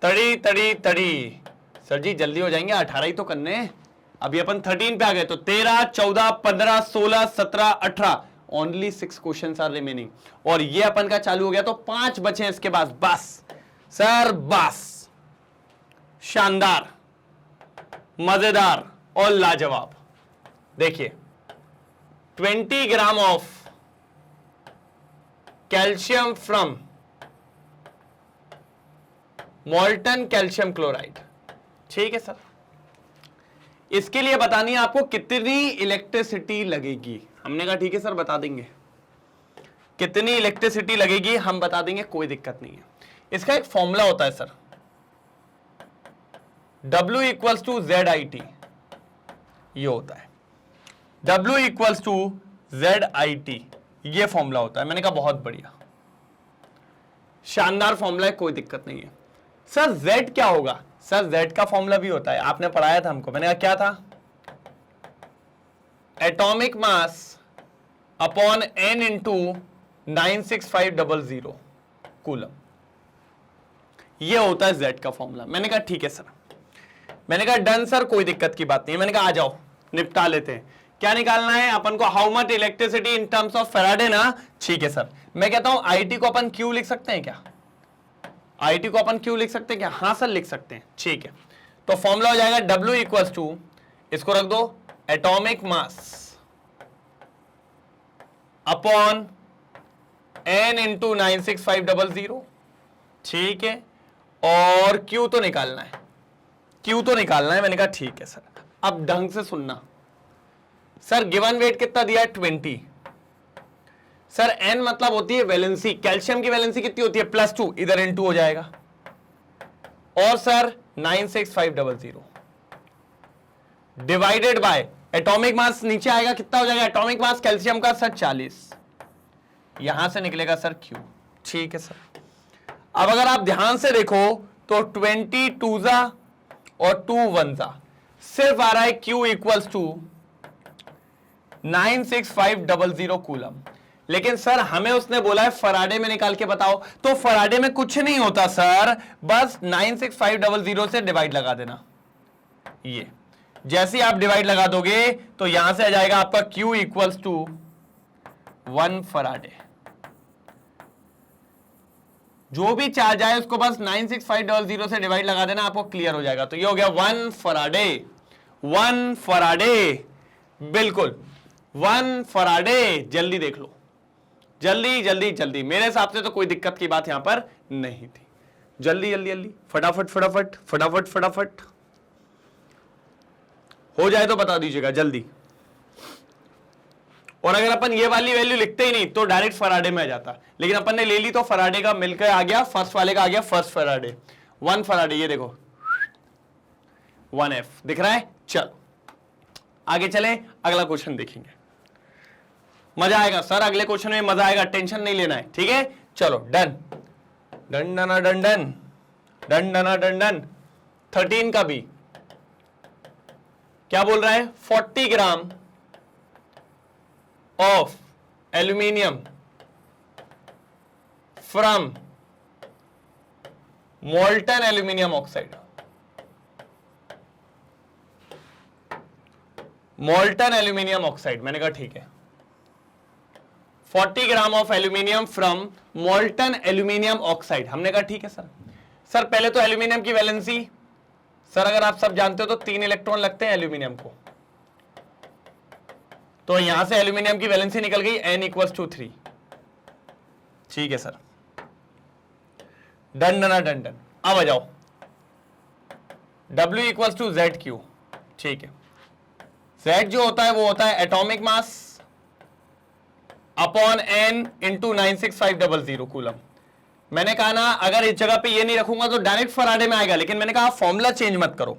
30 सर जी जल्दी हो जाएंगे, 18 ही तो करने हैं। अभी अपन 13 पे आ गए, तो 13, 14, 15, 16, 17, 18, ओनली 6 क्वेश्चन आर रिमेनिंग। और ये अपन का चालू हो गया, तो 5 बचे हैं इसके बाद। बस सर बस, शानदार, मजेदार और लाजवाब। देखिए 20 gram of calcium from molten calcium chloride. ठीक है सर, इसके लिए बतानी है आपको कितनी इलेक्ट्रिसिटी लगेगी। हमने कहा ठीक है सर बता देंगे, कितनी इलेक्ट्रिसिटी लगेगी हम बता देंगे, कोई दिक्कत नहीं है। इसका एक फॉर्मूला होता है sir, W equals to ZIT, ये होता है W इक्वल्स टू ZIT, ये फॉर्मूला होता है। मैंने कहा बहुत बढ़िया, शानदार फॉर्मूला है, कोई दिक्कत नहीं है। सर Z क्या होगा? सर Z का फॉर्मूला भी होता है, आपने पढ़ाया था हमको। मैंने कहा क्या था? Atomic mass upon N into 96500 coulomb, ये होता है Z का फॉर्मूला। मैंने कहा ठीक है सर, मैंने कहा डन सर, कोई दिक्कत की बात नहीं है। मैंने कहा आ जाओ निपटा लेते हैं। क्या निकालना है अपन को? How much electricity in terms of Faraday ना। ठीक है सर, मैं कहता हूं IT को अपन Q लिख सकते हैं क्या? IT को अपन Q लिख सकते हैं क्या? हाँ सर लिख सकते हैं। ठीक है, तो फॉर्मूला हो जाएगा W इक्वल्स टू, इसको रख दो, atomic mass upon N into 96500। ठीक है, और Q तो निकालना है, Q तो निकालना है। मैंने कहा ठीक है सर। अब ढंग से सुनना सर, गिवन वेट कितना दिया है? 20। सर N मतलब होती है वैलेंसी, कैल्शियम की वैलेंसी कितनी होती है? +2, इधर N2 हो जाएगा। और sir 96500 divided bye atomic mass, नीचे आएगा कितना हो जाएगा एटॉमिक मास कैल्शियम का? सर 40, यहां से निकलेगा सर Q। ठीक है सर, अब अगर आप ध्यान से देखो तो 20 2 और 2 1 सिर्फ आ रहा है Q इक्वल्स टू 96500 कूलम। लेकिन सर हमें उसने बोला है फराडे में निकाल के बताओ, तो फराडे में कुछ नहीं होता सर, बस 96500 से डिवाइड लगा देना। ये जैसे ही आप डिवाइड लगा दोगे तो यहां से आ जाएगा आपका Q इक्वल्स टू 1 फराडे। जो भी चार्ज आए उसको बस 96500 से डिवाइड लगा देना, आपको क्लियर हो जाएगा। तो ये हो गया 1 फराडे, 1 फराडे, बिल्कुल 1 फराडे। जल्दी देख लो, जल्दी जल्दी जल्दी। मेरे हिसाब से तो कोई दिक्कत की बात यहां पर नहीं थी। जल्दी जल्दी जल्दी, फटाफट फटाफट फटाफट फटाफट हो जाए तो बता दीजिएगा जल्दी। और अगर अपन ये वाली वैल्यू लिखते ही नहीं तो डायरेक्ट फराडे में आ जाता, लेकिन अपन ने ले ली तो फराडे का मिलकर आ गया, फर्स्ट वाले का आ गया फर्स्ट फराडे, 1 फराडे। ये देखो 1F दिख रहा है। चलो आगे चले, अगला क्वेश्चन देखेंगे। मजा आएगा सर, अगले क्वेश्चन में मजा आएगा, टेंशन नहीं लेना है। ठीक है, चलो डन डन डना डन डन डन डना डन डन। 13 का भी क्या बोल रहा है? 40 gram of aluminium from molten aluminium oxide, molten aluminium oxide. मैंने कहा ठीक है, 40 gram of aluminium from molten aluminium oxide. हमने कहा ठीक है सर। सर पहले तो एल्यूमिनियम की वैलेंसी, सर अगर आप सब जानते हो तो 3 इलेक्ट्रॉन लगते हैं एल्यूमिनियम को, तो यहां से एल्यूमिनियम की वैलेंसी निकल गई N इक्वल्स टू 3। ठीक है सर, डन डना डन डन। अब आ जाओ W इक्वल्स टू ZQ। ठीक है, Z जो होता है वो होता है atomic mass upon N into 96500 coulomb. मैंने कहा ना अगर इस जगह पे ये नहीं रखूंगा तो डायरेक्ट फराडे में आएगा, लेकिन मैंने कहा फॉर्मूला चेंज मत करो,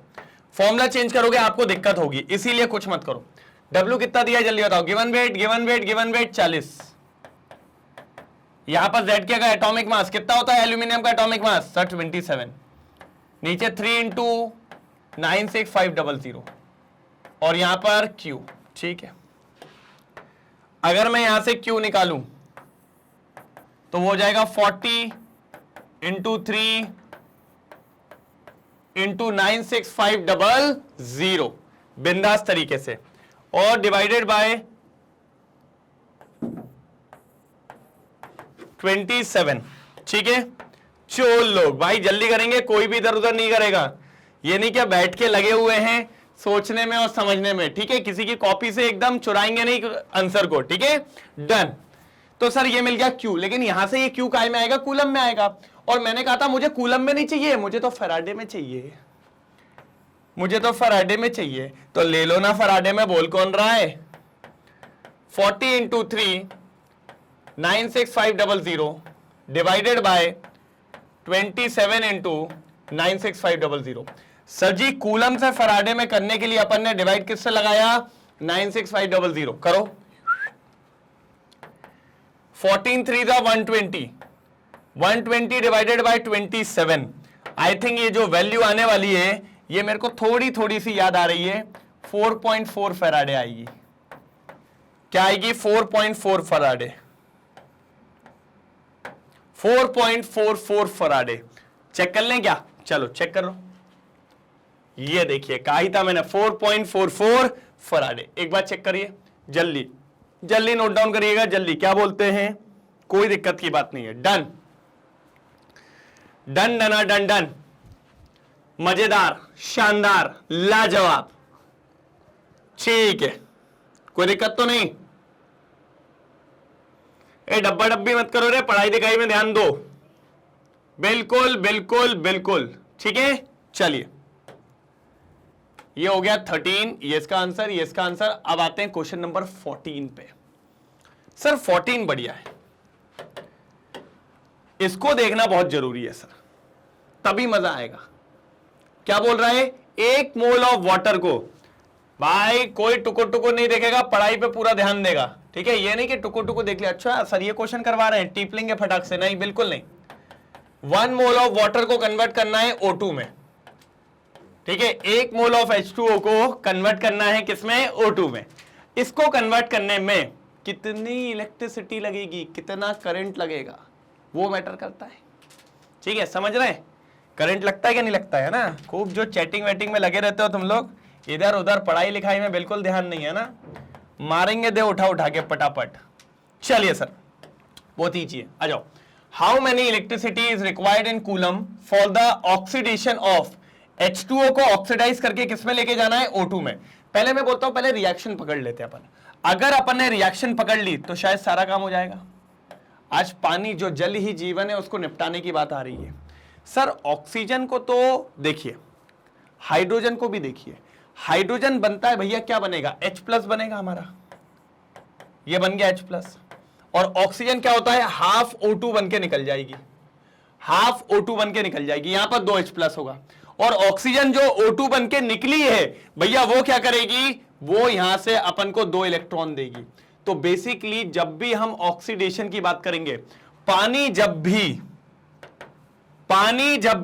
फॉर्मूला चेंज करोगे आपको दिक्कत होगी, इसीलिए कुछ मत करो। W कितना दिया है जल्दी बताओ, given weight given weight given weight 40। यहां पर Z क्या एटॉमिक मास कितना होता है एल्यूमिनियम का एटॉमिक मास 27, नीचे 3 इंटू 96500 और यहां पर Q। ठीक है, अगर मैं यहां से Q निकालूं तो वो हो जाएगा 40 इंटू 3 इंटू 96500 बिंदास तरीके से, और डिवाइडेड बाय 27। ठीक है, चोल लोग भाई जल्दी करेंगे, कोई भी इधर उधर नहीं करेगा। ये नहीं क्या बैठ के लगे हुए हैं सोचने में और समझने में। ठीक है, किसी की कॉपी से एकदम चुराएंगे नहीं आंसर को। ठीक है, डन। तो सर ये मिल गया Q, लेकिन यहां से ये Q काय में आएगा, कूलम में आएगा। और मैंने कहा था मुझे कूलम में नहीं चाहिए, मुझे तो फैराडे में चाहिए, मुझे तो फैराडे में चाहिए। तो ले लो ना फैराडे में, बोल कौन रहा है। 40 into 3 96500 divided by 27 into 96500। Sir ji coulomb से फैराडे में करने के लिए अपन ने डिवाइड किससे लगाया 96500। करो 14 3 जा 120, 120 डिवाइडेड बाय 27। आई थिंक ये जो वैल्यू आने वाली है ये मेरे को थोड़ी थोड़ी सी याद आ रही है, 4.4 फैराडे आएगी। क्या आएगी 4.4 फैराडे, 4.44 फैराडे। चेक कर लें क्या, चलो चेक कर लो। ये देखिए कहा ही था मैंने 4.44 फैराडे। एक बार चेक करिए, जल्दी जल्दी नोट डाउन करिएगा, जल्दी। क्या बोलते हैं, कोई दिक्कत की बात नहीं है। डन डन डना डन डन, मजेदार, शानदार, लाजवाब। ठीक है, कोई दिक्कत तो नहीं। ए डब्बा डब्बी मत करो रे, पढ़ाई लिखाई में ध्यान दो। बिल्कुल बिल्कुल बिल्कुल, ठीक है। चलिए ये हो गया 13, ये इसका आंसर, ये इसका आंसर। अब आते हैं क्वेश्चन नंबर 14 पे। सर 14 बढ़िया है, इसको देखना बहुत जरूरी है सर, तभी मजा आएगा। क्या बोल रहा है, 1 मोल ऑफ वाटर को, भाई कोई टुको टुको नहीं देखेगा, पढ़ाई पे पूरा ध्यान देगा। ठीक है, ये नहीं कि टुको टुको देख लिया, अच्छा सर ये क्वेश्चन करवा रहे हैं टीप लेंगे फटाक से, नहीं बिल्कुल नहीं। 1 मोल ऑफ वाटर को कन्वर्ट करना है O2 में। ठीक है, 1 मोल ऑफ H2O को कन्वर्ट करना है किसमें, O2 में। इसको कन्वर्ट करने में कितनी इलेक्ट्रिसिटी लगेगी, कितना करंट लगेगा, वो मैटर करता है। ठीक है, समझ रहे हैं, करंट लगता है कि नहीं लगता है ना। खूब जो चैटिंग वेटिंग में लगे रहते हो तुम लोग, इधर उधर पढ़ाई लिखाई में बिल्कुल ध्यान नहीं है ना, मारेंगे दे उठा उठा के पटापट। चलिए सर बहुत ईजी है, आ जाओ। How many electricity is required in coulomb for the oxidation of H2O को ऑक्सीडाइज करके किसमें लेके जाना है, O2 में। पहले मैं बोलता हूं पहले रिएक्शन पकड़ लेते हैं अपन। अगर अपन ने रिएक्शन पकड़ ली तो शायद सारा काम हो जाएगा। आज पानी जो जल ही जीवन है उसको निपटाने की बात आ रही है। सर ऑक्सीजन को तो देखिए, हाइड्रोजन को भी देखिए। हाइड्रोजन बनता है भैया, क्या बनेगा, H+ बनेगा हमारा, ये बन गया H+। और ऑक्सीजन क्या होता है, हाफ O2 बन के निकल जाएगी, हाफ O2 बन के निकल जाएगी, यहां पर 2 H+ होगा। और ऑक्सीजन जो O2 बन के निकली है भैया, वो क्या करेगी, वो यहां से अपन को 2 इलेक्ट्रॉन देगी। तो बेसिकली जब भी हम ऑक्सीडेशन की बात करेंगे, पानी जब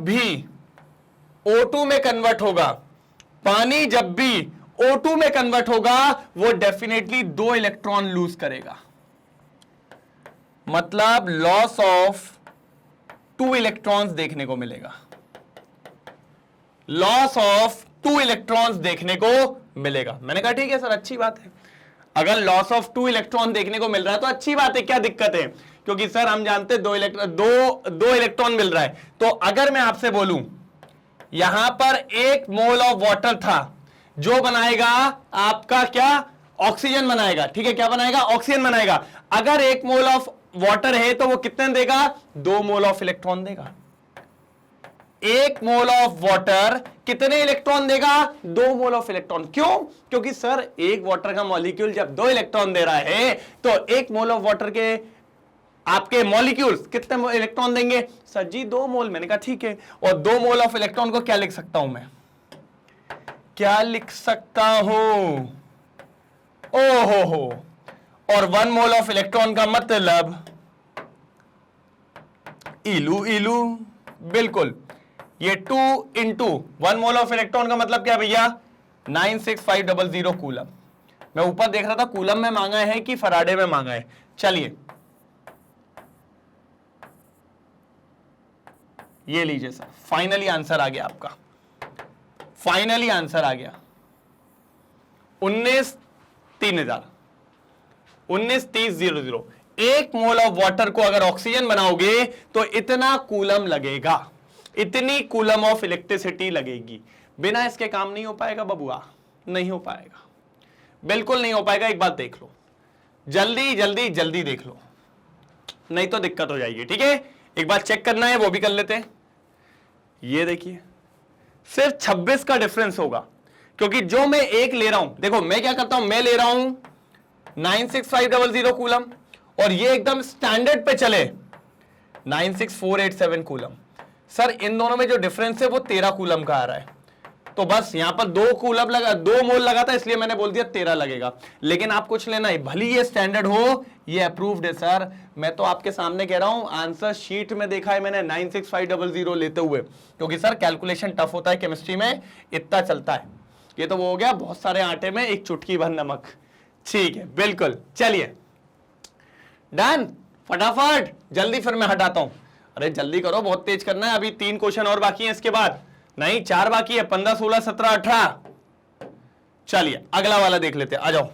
भी O2 में कन्वर्ट होगा, पानी जब भी O2 में कन्वर्ट होगा, वो डेफिनेटली 2 इलेक्ट्रॉन लूज करेगा। मतलब लॉस ऑफ 2 इलेक्ट्रॉन्स देखने को मिलेगा, लॉस ऑफ 2 इलेक्ट्रॉन्स देखने को मिलेगा। मैंने कहा ठीक है सर, अच्छी बात है, अगर लॉस ऑफ 2 इलेक्ट्रॉन देखने को मिल रहा है तो अच्छी बात है, क्या दिक्कत है। क्योंकि सर हम जानते हैं 2 इलेक्ट्रॉन मिल रहा है। तो अगर मैं आपसे बोलूं यहां पर 1 मोल ऑफ वाटर था, जो बनाएगा आपका क्या, ऑक्सीजन बनाएगा। ठीक है, क्या बनाएगा, ऑक्सीजन बनाएगा। अगर 1 मोल ऑफ वाटर है तो वो कितने देगा, 2 मोल ऑफ इलेक्ट्रॉन देगा। 1 मोल ऑफ वाटर कितने इलेक्ट्रॉन देगा, 2 मोल ऑफ इलेक्ट्रॉन। क्यों, क्योंकि सर एक वाटर का मॉलिक्यूल जब 2 इलेक्ट्रॉन दे रहा है तो 1 मोल ऑफ वाटर के आपके मॉलिक्यूल्स कितने इलेक्ट्रॉन देंगे, सर जी 2 मोल। मैंने कहा ठीक है, और 2 मोल ऑफ इलेक्ट्रॉन को क्या लिख सकता हूं मैं, क्या लिख सकता हूं? हो, और 1 मोल ऑफ इलेक्ट्रॉन का मतलब इलू इलू, बिल्कुल। ये 2 इंटू 1 मोल ऑफ इलेक्ट्रॉन का मतलब क्या भैया? 96500 कूलम। मैं ऊपर देख रहा था कूलम में मांगा है कि फराडे में मांगा है। चलिए ये लीजिए सर, फाइनली आंसर आ गया आपका, फाइनली आंसर आ गया 19,3000। 1 मोल ऑफ वाटर को अगर ऑक्सीजन बनाओगे तो इतना कूलम लगेगा, इतनी कूलम ऑफ इलेक्ट्रिसिटी लगेगी। बिना इसके काम नहीं हो पाएगा बबुआ, नहीं हो पाएगा, बिल्कुल नहीं हो पाएगा। एक बात देख लो, जल्दी जल्दी जल्दी देख लो, नहीं तो दिक्कत हो जाएगी। ठीक है, एक बार चेक करना है, वो भी कर लेते हैं। ये देखिए सिर्फ 26 का डिफरेंस होगा, क्योंकि जो मैं एक ले रहा हूं, देखो मैं क्या करता हूं, मैं ले रहा हूं 96500 कूलम, और ये एकदम स्टैंडर्ड पे चले 96487 कूलम। सर इन दोनों में जो डिफरेंस है वो 13 कूलम का आ रहा है, तो बस यहां पर 2 कूलम लगा, 2 मोल लगा था, इसलिए मैंने बोल दिया 13 लगेगा। लेकिन आप कुछ लेना है, भली ये स्टैंडर्ड हो, ये अप्रूव्ड है सर। मैं तो आपके सामने कह रहा हूं, आंसर शीट में देखा है मैंने 96500 लेते हुए, क्योंकि सर कैलकुलेशन टफ होता है केमिस्ट्री में, इतना चलता है। ये तो वो हो गया बहुत सारे आटे में एक चुटकी भर नमक। ठीक है, बिल्कुल। चलिए डन, फटाफट जल्दी, फिर मैं हटाता हूं। अरे जल्दी करो, बहुत तेज करना है, अभी 3 क्वेश्चन और बाकी हैं, इसके बाद नहीं 4 बाकी है, 15 16 17 18। चलिए अगला वाला देख लेते हैं, आ जाओ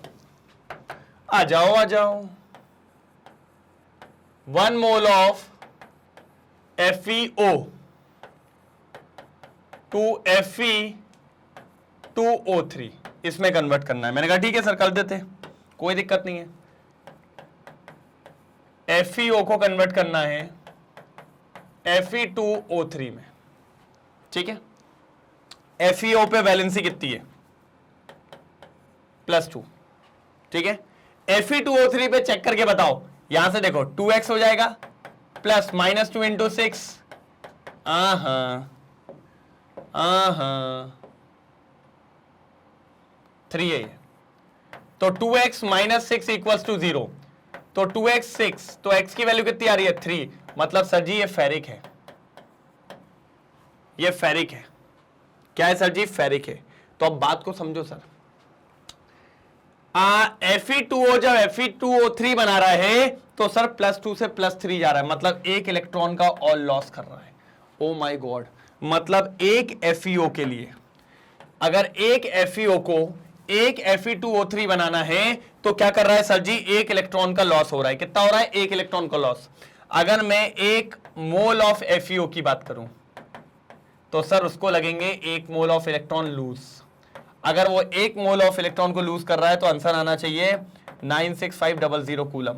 आ जाओ आ जाओ। 1 mole of FeO to Fe2O3 इसमें कन्वर्ट करना है। मैंने कहा ठीक है सर कर देते, कोई दिक्कत नहीं है। FeO को कन्वर्ट करना है Fe2O3 में, ठीक है। FeO पे वैलेंसी कितनी है? +2, ठीक है। Fe2O3 पे चेक करके बताओ, यहां से देखो 2x हो जाएगा, प्लस -2 इंटू 6, 3 है ये, तो 2x - 6 = 0, तो 2x 6, तो x की वैल्यू कितनी आ रही है? 3। मतलब सर जी ये फेरिक है, ये फेरिक है। क्या है सर जी? फेरिक है। तो अब बात को समझो सर, Fe2O जब Fe2O3 बना रहा है तो सर +2 से +3 जा रहा है, मतलब 1 इलेक्ट्रॉन का और लॉस कर रहा है। ओ माय गॉड, मतलब एक FeO के लिए अगर एक FeO को एक Fe2O3 बनाना है तो क्या कर रहा है सर जी? 1 इलेक्ट्रॉन का लॉस हो रहा है। कितना हो रहा है? 1 इलेक्ट्रॉन का लॉस। अगर मैं 1 मोल ऑफ FeO की बात करूं तो सर उसको लगेंगे 1 मोल ऑफ इलेक्ट्रॉन लूज। अगर वो 1 मोल ऑफ इलेक्ट्रॉन को लूज कर रहा है तो आंसर आना चाहिए 96500 कूलम।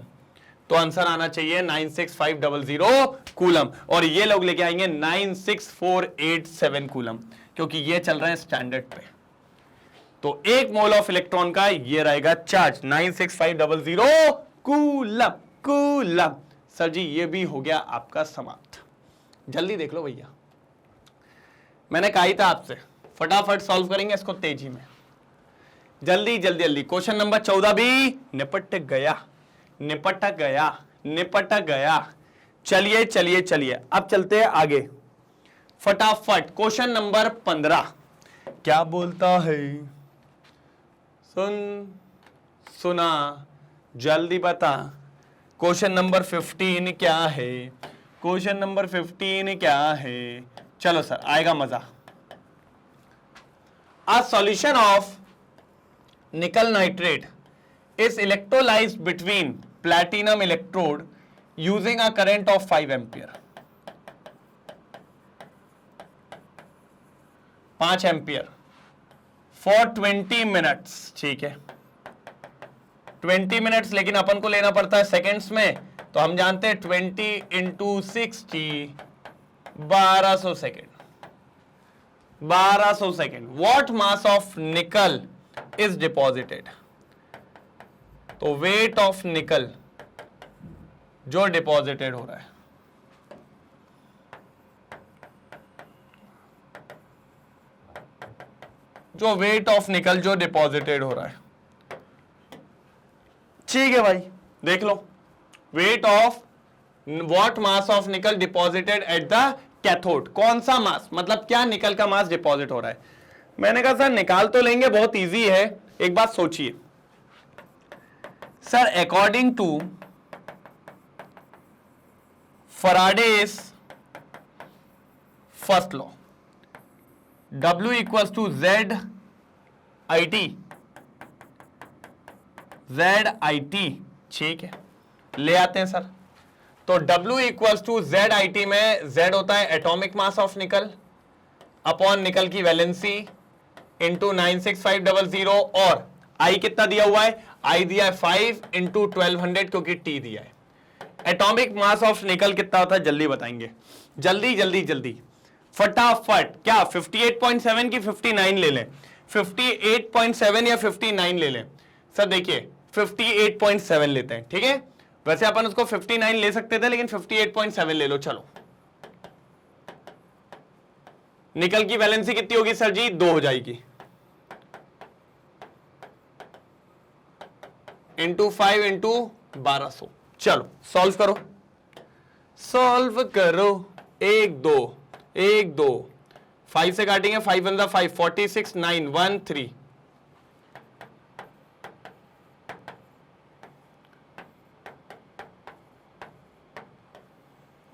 तो आंसर आना चाहिए 96500 कूलम, और ये लोग लेके आएंगे 96487 कूलम, क्योंकि ये चल रहे हैं स्टैंडर्ड पे। तो 1 मोल ऑफ इलेक्ट्रॉन का ये रहेगा चार्ज 96500 कूलम। कूलम सर जी ये भी हो गया आपका समाप्त। जल्दी देख लो भैया, मैंने कहा ही था आपसे, फटाफट सॉल्व करेंगे इसको तेजी में, जल्दी जल्दी जल्दी। क्वेश्चन नंबर 14 भी निपट गया, निपट गया, निपट गया। चलिए चलिए चलिए, अब चलते हैं आगे फटाफट। क्वेश्चन नंबर 15 क्या बोलता है? सुन, सुना, जल्दी बता। क्वेश्चन नंबर 15 क्या है? क्वेश्चन नंबर 15 क्या है? चलो सर आएगा मजा। A solution of nickel nitrate is electrolyzed between platinum electrode using a current of 5 ampere. 5 ampere for 20 minutes, ठीक है 20 मिनट्स, लेकिन अपन को लेना पड़ता है सेकेंड्स में, तो हम जानते हैं 20 × 60 1200 second. 1200 second. What mass of निकल इज डिपॉजिटेड? तो वेट ऑफ निकल जो डिपॉजिटेड हो रहा है, जो वेट ऑफ निकल जो डिपॉजिटेड हो रहा है, ठीक है भाई, देख लो weight of what mass of nickel deposited at the cathode, कौन सा मास, मतलब क्या निकल का मास डिपॉजिट हो रहा है। मैंने कहा सर निकाल तो लेंगे, बहुत इजी है, एक बात सोचिए sir, according to Faraday's first law, W equals to Z I T, ZIT, ठीक है, ले आते हैं सर। तो W इक्वल्स टू ZIT में Z होता है atomic mass of nickel upon nickel की वैलेंसी इंटू 96500, और I कितना दिया हुआ है, I दिया है 5 इंटू 1200 क्योंकि T दिया है। एटॉमिक मास ऑफ निकल कितना होता है जल्दी बताएंगे, जल्दी जल्दी जल्दी फटाफट, क्या 58.7 की 59 ले लें, 58.7 या 59 ले लें सर, देखिए 58.7 लेते हैं, ठीक है, वैसे अपन उसको 59 ले सकते थे लेकिन 58.7 ले लो, चलो। निकल की वैलेंसी कितनी होगी सर जी, 2 हो जाएगी, इंटू 5 इंटू 1200, चलो सॉल्व करो, सॉल्व करो, 1 2 1 2 5 से काटेंगे, 5 वन ज़ा 5, 46 9 1 3,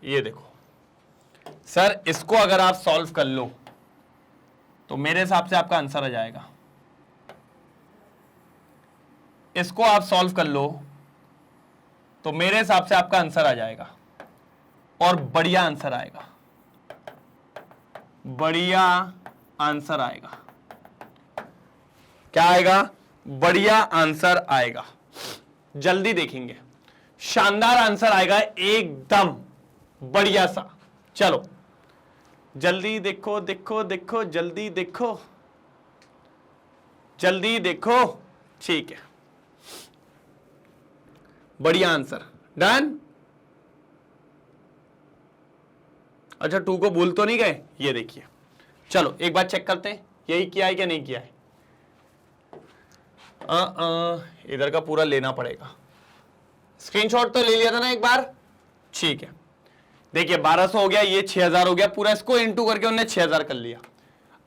ये देखो सर, इसको अगर आप सॉल्व कर लो तो मेरे हिसाब से आपका आंसर आ जाएगा, इसको आप सॉल्व कर लो तो मेरे हिसाब से आपका आंसर आ जाएगा, और बढ़िया आंसर आएगा, बढ़िया आंसर आएगा, क्या आएगा, बढ़िया आंसर आएगा, जल्दी देखेंगे, शानदार आंसर आएगा, एकदम बढ़िया सा, चलो जल्दी देखो देखो देखो, जल्दी देखो जल्दी देखो, ठीक है, बढ़िया आंसर, डन। अच्छा 2 को भूल तो नहीं गए, ये देखिए, चलो एक बार चेक करते हैं यही किया है क्या नहीं किया है, इधर का पूरा लेना पड़ेगा, स्क्रीनशॉट तो ले लिया था ना एक बार, ठीक है, देखिए 1200 हो गया, ये 6000 हो गया, पूरा इसको इनटू करके उन्होंने 6000 कर लिया।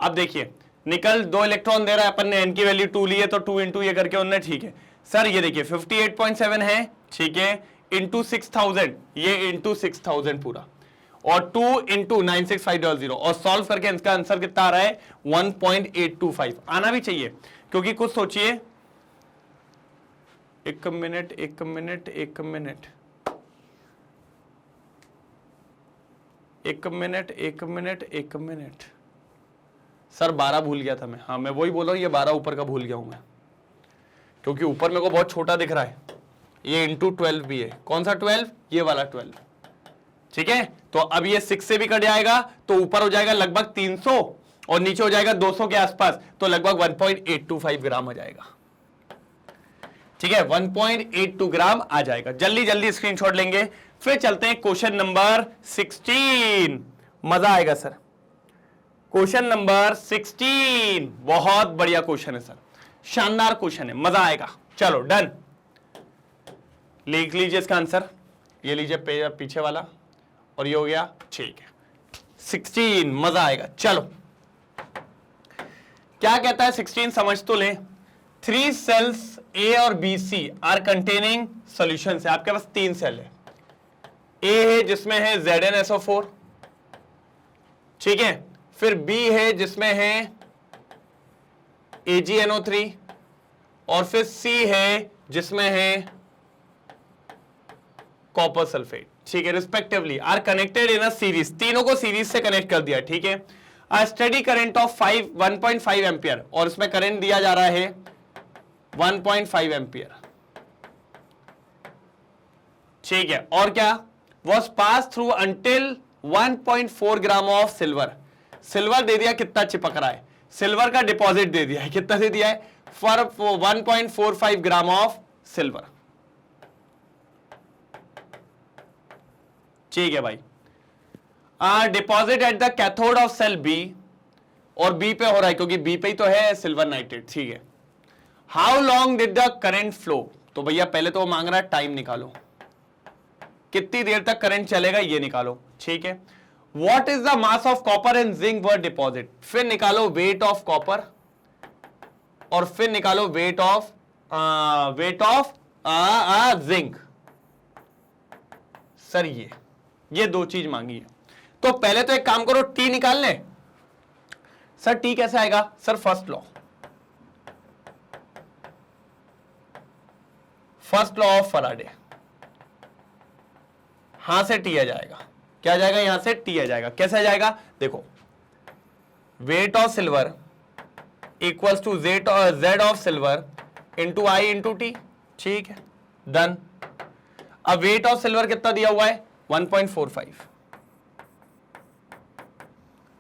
अब देखिए निकल 2 इलेक्ट्रॉन दे रहा है, अपन ने n की वैल्यू 2 ली है तो 2 इंटू ये करके उन्होंने, ठीक है सर, ये देखिए 58.7 है, ठीक है, इंटू 6000, ये इंटू 6000 पूरा, और 2 इंटू 96500, और सॉल्व करके इसका आंसर कितना आ रहा है 1.825, आना भी चाहिए, क्योंकि कुछ सोचिए, एक मिनट एक मिनट एक मिनट एक मिनट एक मिनट एक मिनट, सर 12 भूल गया था मैं, हाँ मैं वही बोल रहा हूँ, ये 12 ऊपर का भूल गया हूं मैं, क्योंकि ऊपर मेरे को बहुत छोटा दिख रहा है, ये इंटू 12 भी है, कौन सा 12, ये वाला 12, ठीक है, तो अब ये 6 से भी कट जाएगा तो ऊपर हो जाएगा लगभग 300 और नीचे हो जाएगा 200 के आसपास, तो लगभग 1.825 ग्राम आ जाएगा, ठीक है, 1.82 ग्राम आ जाएगा, जल्दी जल्दी स्क्रीनशॉट लेंगे, फिर चलते हैं क्वेश्चन नंबर 16, मजा आएगा सर, क्वेश्चन नंबर 16 बहुत बढ़िया क्वेश्चन है सर, शानदार क्वेश्चन है, मजा आएगा, चलो डन, लिख लीजिए इसका आंसर, ये लीजिए पीछे वाला, और ये हो गया, ठीक है 16, मजा आएगा, चलो क्या कहता है 16, समझ तो लें, 3 सेल्स A और B C are containing solution है, आपके पास 3 सेल है, A है जिसमें है ZnSO4, ठीक है, फिर B है जिसमें है AgNO3, और फिर C है जिसमें है कॉपर सल्फेट, ठीक है, respectively are connected in a series, तीनों को सीरीज से कनेक्ट कर दिया, ठीक है, a steady current of 1.5 ampere, और इसमें करंट दिया जा रहा है 1.5 एम्पियर, ठीक है, और क्या, was pass through until 1.4 gram of silver, silver दे दिया, कितना चिपक रहा है, सिल्वर का डिपॉजिट दे दिया है, कितना दे दिया है, फॉर 1.45 ग्राम ऑफ सिल्वर, ठीक है भाई, deposit at the cathode of cell B और बी पे हो रहा है क्योंकि बी पे ही तो है सिल्वर नाइट्रेट, ठीक है। How long did the current flow, तो भैया पहले तो वो मांग रहा है टाइम निकालो, कितनी देर तक करंट चलेगा ये निकालो, ठीक है। What is the mass of copper and zinc were deposit, फिर निकालो वेट ऑफ कॉपर और फिर निकालो वेट ऑफ जिंक। सर ये दो चीज मांगी है, तो पहले तो एक काम करो, टी निकाल ले। सर टी कैसे आएगा, sir first law of Faraday, हां से टी आ जाएगा, क्या आ जाएगा, यहां से टी आ जाएगा। कैसे आ जाएगा, देखो weight of silver equals to Z of silver into I into T, ठीक है, डन। अब वेट ऑफ सिल्वर कितना दिया हुआ है 1.45,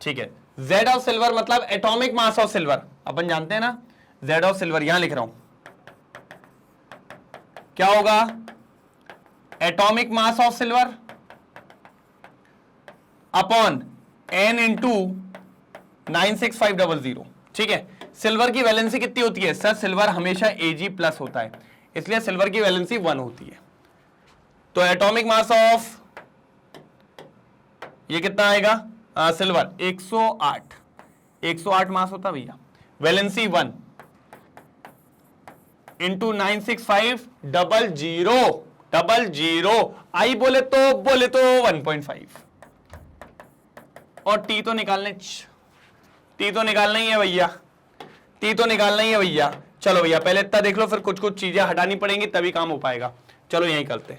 ठीक है। जेड ऑफ सिल्वर मतलब एटॉमिक मास ऑफ सिल्वर, अपन जानते हैं ना, जेड ऑफ सिल्वर यहां लिख रहा हूं, क्या होगा, atomic mass of silver upon N into 96500, ठीक है। सिल्वर की वैलेंसी कितनी होती है, सर सिल्वर हमेशा Ag प्लस होता है, इसलिए सिल्वर की वैलेंसी 1 होती है। तो एटॉमिक मास ऑफ ये कितना आएगा, सिल्वर 108 मास होता भैया, वैलेंसी 1 इंटू 96500, आई बोले तो 1.5, और टी तो निकालना ही है भैया, टी तो निकालना ही है भैया। चलो भैया पहले इतना देख लो, फिर कुछ चीजें हटानी पड़ेंगी तभी काम हो पाएगा। चलो यही करते,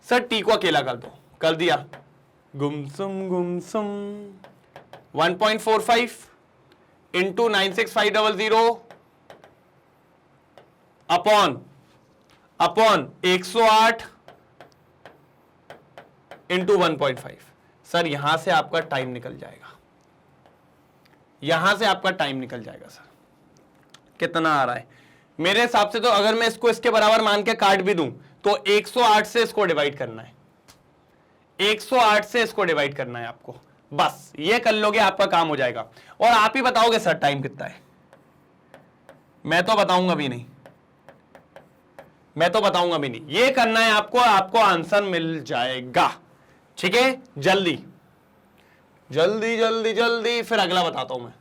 सर टी को अकेला कर दो, कर दिया, गुमसुम 1.45 इंटू 96500 अपॉन 108 इंटू 1.5। सर यहां से आपका टाइम निकल जाएगा, सर कितना आ रहा है मेरे हिसाब से, तो अगर मैं इसको इसके बराबर मान के काट भी दूं तो 108 से इसको डिवाइड करना है, 108 से इसको डिवाइड करना है आपको, बस ये कर लोगे आपका काम हो जाएगा। और आप ही बताओगे सर टाइम कितना है, मैं तो बताऊंगा भी नहीं, ये करना है आपको आंसर मिल जाएगा, ठीक है। जल्दी, फिर अगला बताता हूं मैं,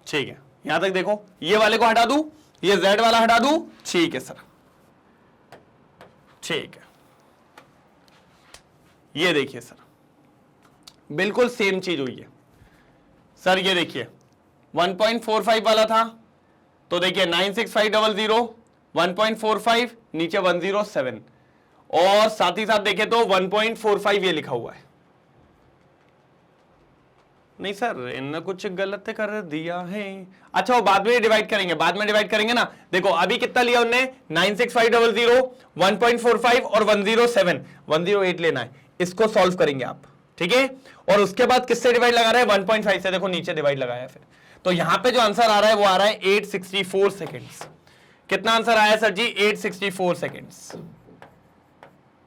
ठीक है। यहां तक देखो, ये वाले को हटा दूं, ये Z वाला हटा दूं, ठीक है सर, ठीक है। ये देखिए सर बिल्कुल सेम चीज हुई है सर, ये देखिए 1.45 वाला था, तो देखिए 96500 1.45 नीचे 107, और साथ ही साथ देखें तो 1.45 ये लिखा हुआ है। नहीं सर इनने कुछ गलत कर दिया है, अच्छा वो बाद में डिवाइड करेंगे, ना। देखो अभी कितना लिया उनने, 96500 1.45 और 107, 108 लेना है, इसको सॉल्व करेंगे आप, ठीक है। और उसके बाद किससे डिवाइड लगा रहा है, 1.5 से, देखो नीचे डिवाइड लगाया फिर, तो यहां पे जो आंसर आ रहा है वो आ रहा है 864 सेकेंड्स। कितना आंसर आया सर जी, 864 सेकेंड्स।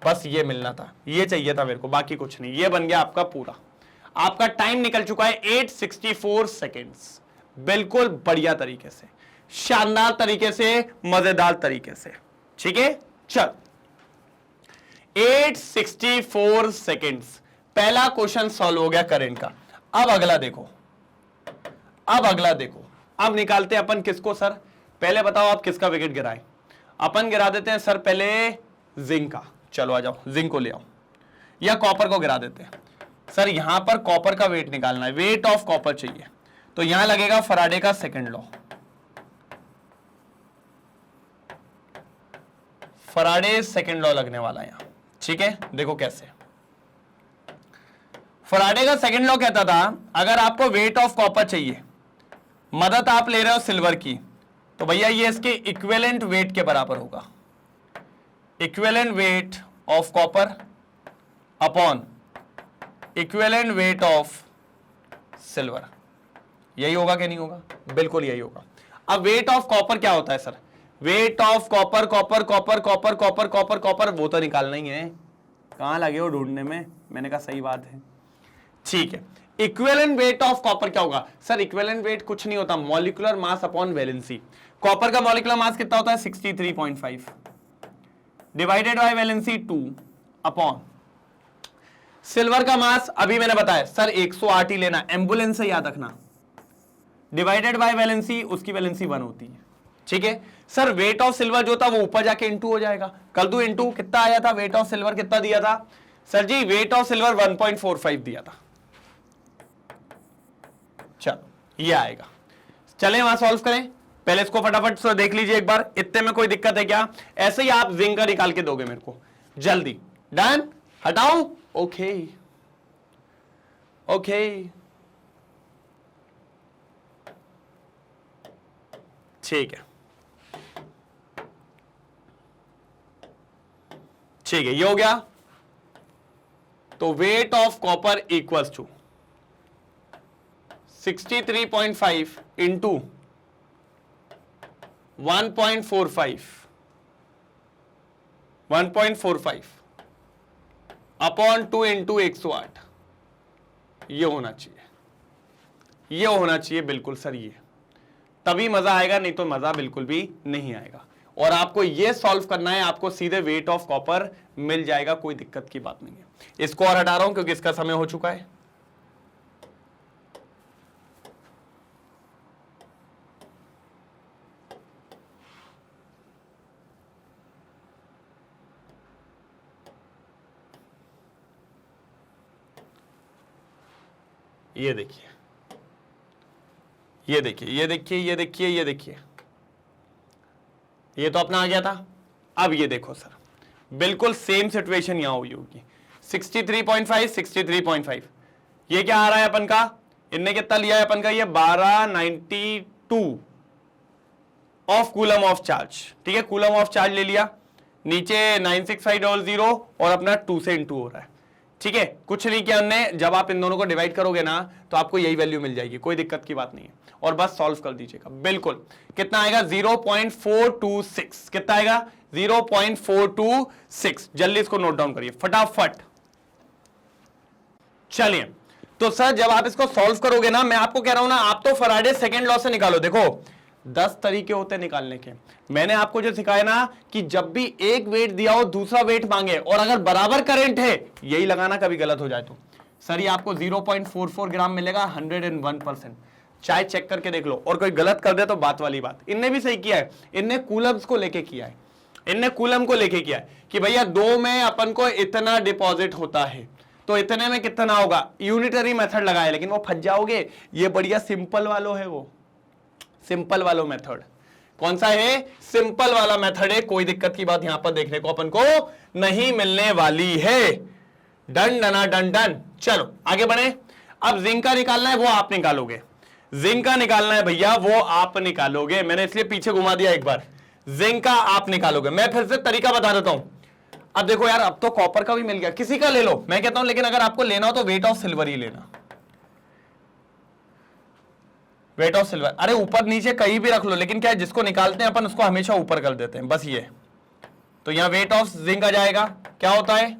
बस ये मिलना था, ये चाहिए था मेरे को, बाकी कुछ नहीं, ये बन गया आपका पूरा, आपका टाइम निकल चुका है 864 सेकेंड्स, बिल्कुल बढ़िया तरीके से, शानदार तरीके से, मजेदार तरीके से, ठीक है। चल 864 सेकेंड्स, पहला क्वेश्चन सॉल्व हो गया करंट का। अब अगला देखो, अब निकालते हैं अपन किसको सर, पहले बताओ आप किसका विकेट गिराएं, अपन गिरा देते हैं सर पहले जिंक का, चलो आ जाओ जिंक को ले आओ, या कॉपर को गिरा देते हैं सर। यहां पर कॉपर का वेट निकालना है, वेट ऑफ कॉपर चाहिए, तो यहां लगेगा फैराडे का second law, Faraday second law लगने वाला है यहां, ठीक है। देखो कैसे, फैराडे का सेकंड लॉ कहता था अगर आपको वेट ऑफ कॉपर चाहिए, मदद आप ले रहे हो सिल्वर की, तो भैया ये इसके इक्विवेलेंट वेट के बराबर होगा, equivalent weight of copper upon equivalent weight of silver, यही होगा कि नहीं होगा, बिल्कुल यही होगा। अब वेट ऑफ कॉपर क्या होता है sir, wait of copper copper copper copper copper copper copper, वो तो निकालना ही है, कहां लगे हो ढूंढने में, मैंने कहा सही बात है, ठीक है। इक्विवेलेंट वेट ऑफ कॉपर क्या होगा सर? इक्विवेलेंट वेट कुछ नहीं होता, molecular mass upon valency. Copper का मॉलिक्यूलर मास कितना होता है? 63.5 divided by valency 2 upon silver का मास, अभी मैंने बताया सर 108 ही लेना, एम्बुलेंस से याद रखना, डिवाइडेड बाय वैलेंसी, उसकी वैलेंसी 1 होती है, ठीक है। सर वेट ऑफ सिल्वर जो था वो ऊपर जाके इनटू हो जाएगा, कर दू इनटू, कितना आया था वेट ऑफ सिल्वर, कितना दिया था sir ji? Weight of silver 1.45 दिया था, चलो ये आएगा। चले वहां सॉल्व करें, पहले इसको फटाफट देख लीजिए एक बार, इतने में कोई दिक्कत है क्या? ऐसे ही आप जिंक का निकाल के दोगे मेरे को जल्दी, डन, हटाऊं, ओके ओके, ठीक है ठीक है, ये हो गया। तो weight of copper equals to 63.5 into 1.45 upon 2 into 108, ये होना चाहिए, ये होना चाहिए बिल्कुल सर, ये तभी मजा आएगा, नहीं तो मजा बिल्कुल भी नहीं आएगा। और आपको ये सॉल्व करना है, आपको सीधे वेट ऑफ कॉपर मिल जाएगा, कोई दिक्कत की बात नहीं है। इसको और हटा रहा हूं क्योंकि इसका समय हो चुका है। ये देखिए, ये देखिए, ये देखिए, ये देखिए, ये देखिए, ये तो अपना आ गया था। अब ये देखो सर, बिल्कुल सेम सिचुएशन यहां हुई होगी, 63.5 63.5, ये क्या आ रहा है अपन का? इनने कितना लिया है अपन का? ये 1292 ऑफ कूलम ऑफ चार्ज, ठीक है, कूलम ऑफ चार्ज ले लिया, नीचे 96500 और अपना 2 से इंटू हो रहा है, ठीक है। कुछ नहीं किया हमने, जब आप इन दोनों को डिवाइड करोगे ना तो आपको यही वैल्यू मिल जाएगी, कोई दिक्कत की बात नहीं है। और बस सॉल्व कर दीजिएगा, बिल्कुल कितना आएगा? 0.426, कितना आएगा? 0.426, जल्दी इसको नोट डाउन करिए फटाफट। चलिए, तो सर जब आप इसको सॉल्व करोगे ना, मैं आपको कह रहा हूं ना, आप तो फैराडे सेकंड लॉ से निकालो। देखो 10 तरीके होते हैं निकालने के, मैंने आपको जो सिखाया ना कि जब भी एक वेट दिया हो दूसरा वेट मांगे और अगर बराबर करंट है, यही लगाना, कभी गलत हो जाए तो सर ये आपको 0.44 ग्राम मिलेगा, 101%। चाहे चेक करके देख लो, और कोई गलत कर दे तो बात वाली बात। इनने भी सही किया है, इनने कूलम्स को लेके किया है, इनने कूलम को लेके किया है कि भैया 2 में अपन को इतना डिपॉजिट होता है तो इतने में कितना होगा। यूनिटरी मेथड लगाया, लेकिन वो फंस जाओगे, ये बढ़िया सिंपल वालों है, वो सिंपल वालों मेथड। कौन सा है? सिंपल वाला मेथड है, कोई दिक्कत की बात यहां पर देखने को अपन को नहीं मिलने वाली है। डन डना डन डन, चलो आगे बढ़े। अब जिंक का निकालना है, वो आप निकालोगे, जिंक का निकालना है भैया, वो आप निकालोगे, मैंने इसलिए पीछे घुमा दिया एक बार, जिंक का आप निकालोगे। मैं फिर से तरीका बता देता हूं। अब देखो यार, अब तो कॉपर का भी मिल गया, किसी का ले लो, मैं कहता हूं, लेकिन अगर आपको लेना हो तो वेट ऑफ सिल्वर ही लेना, वेट ऑफ सिल्वर। अरे ऊपर नीचे कहीं भी रख लो, लेकिन क्या है, जिसको निकालते हैं अपन उसको हमेशा ऊपर कर देते हैं, बस ये। तो यहां वेट ऑफ जिंक आ जाएगा, क्या होता है?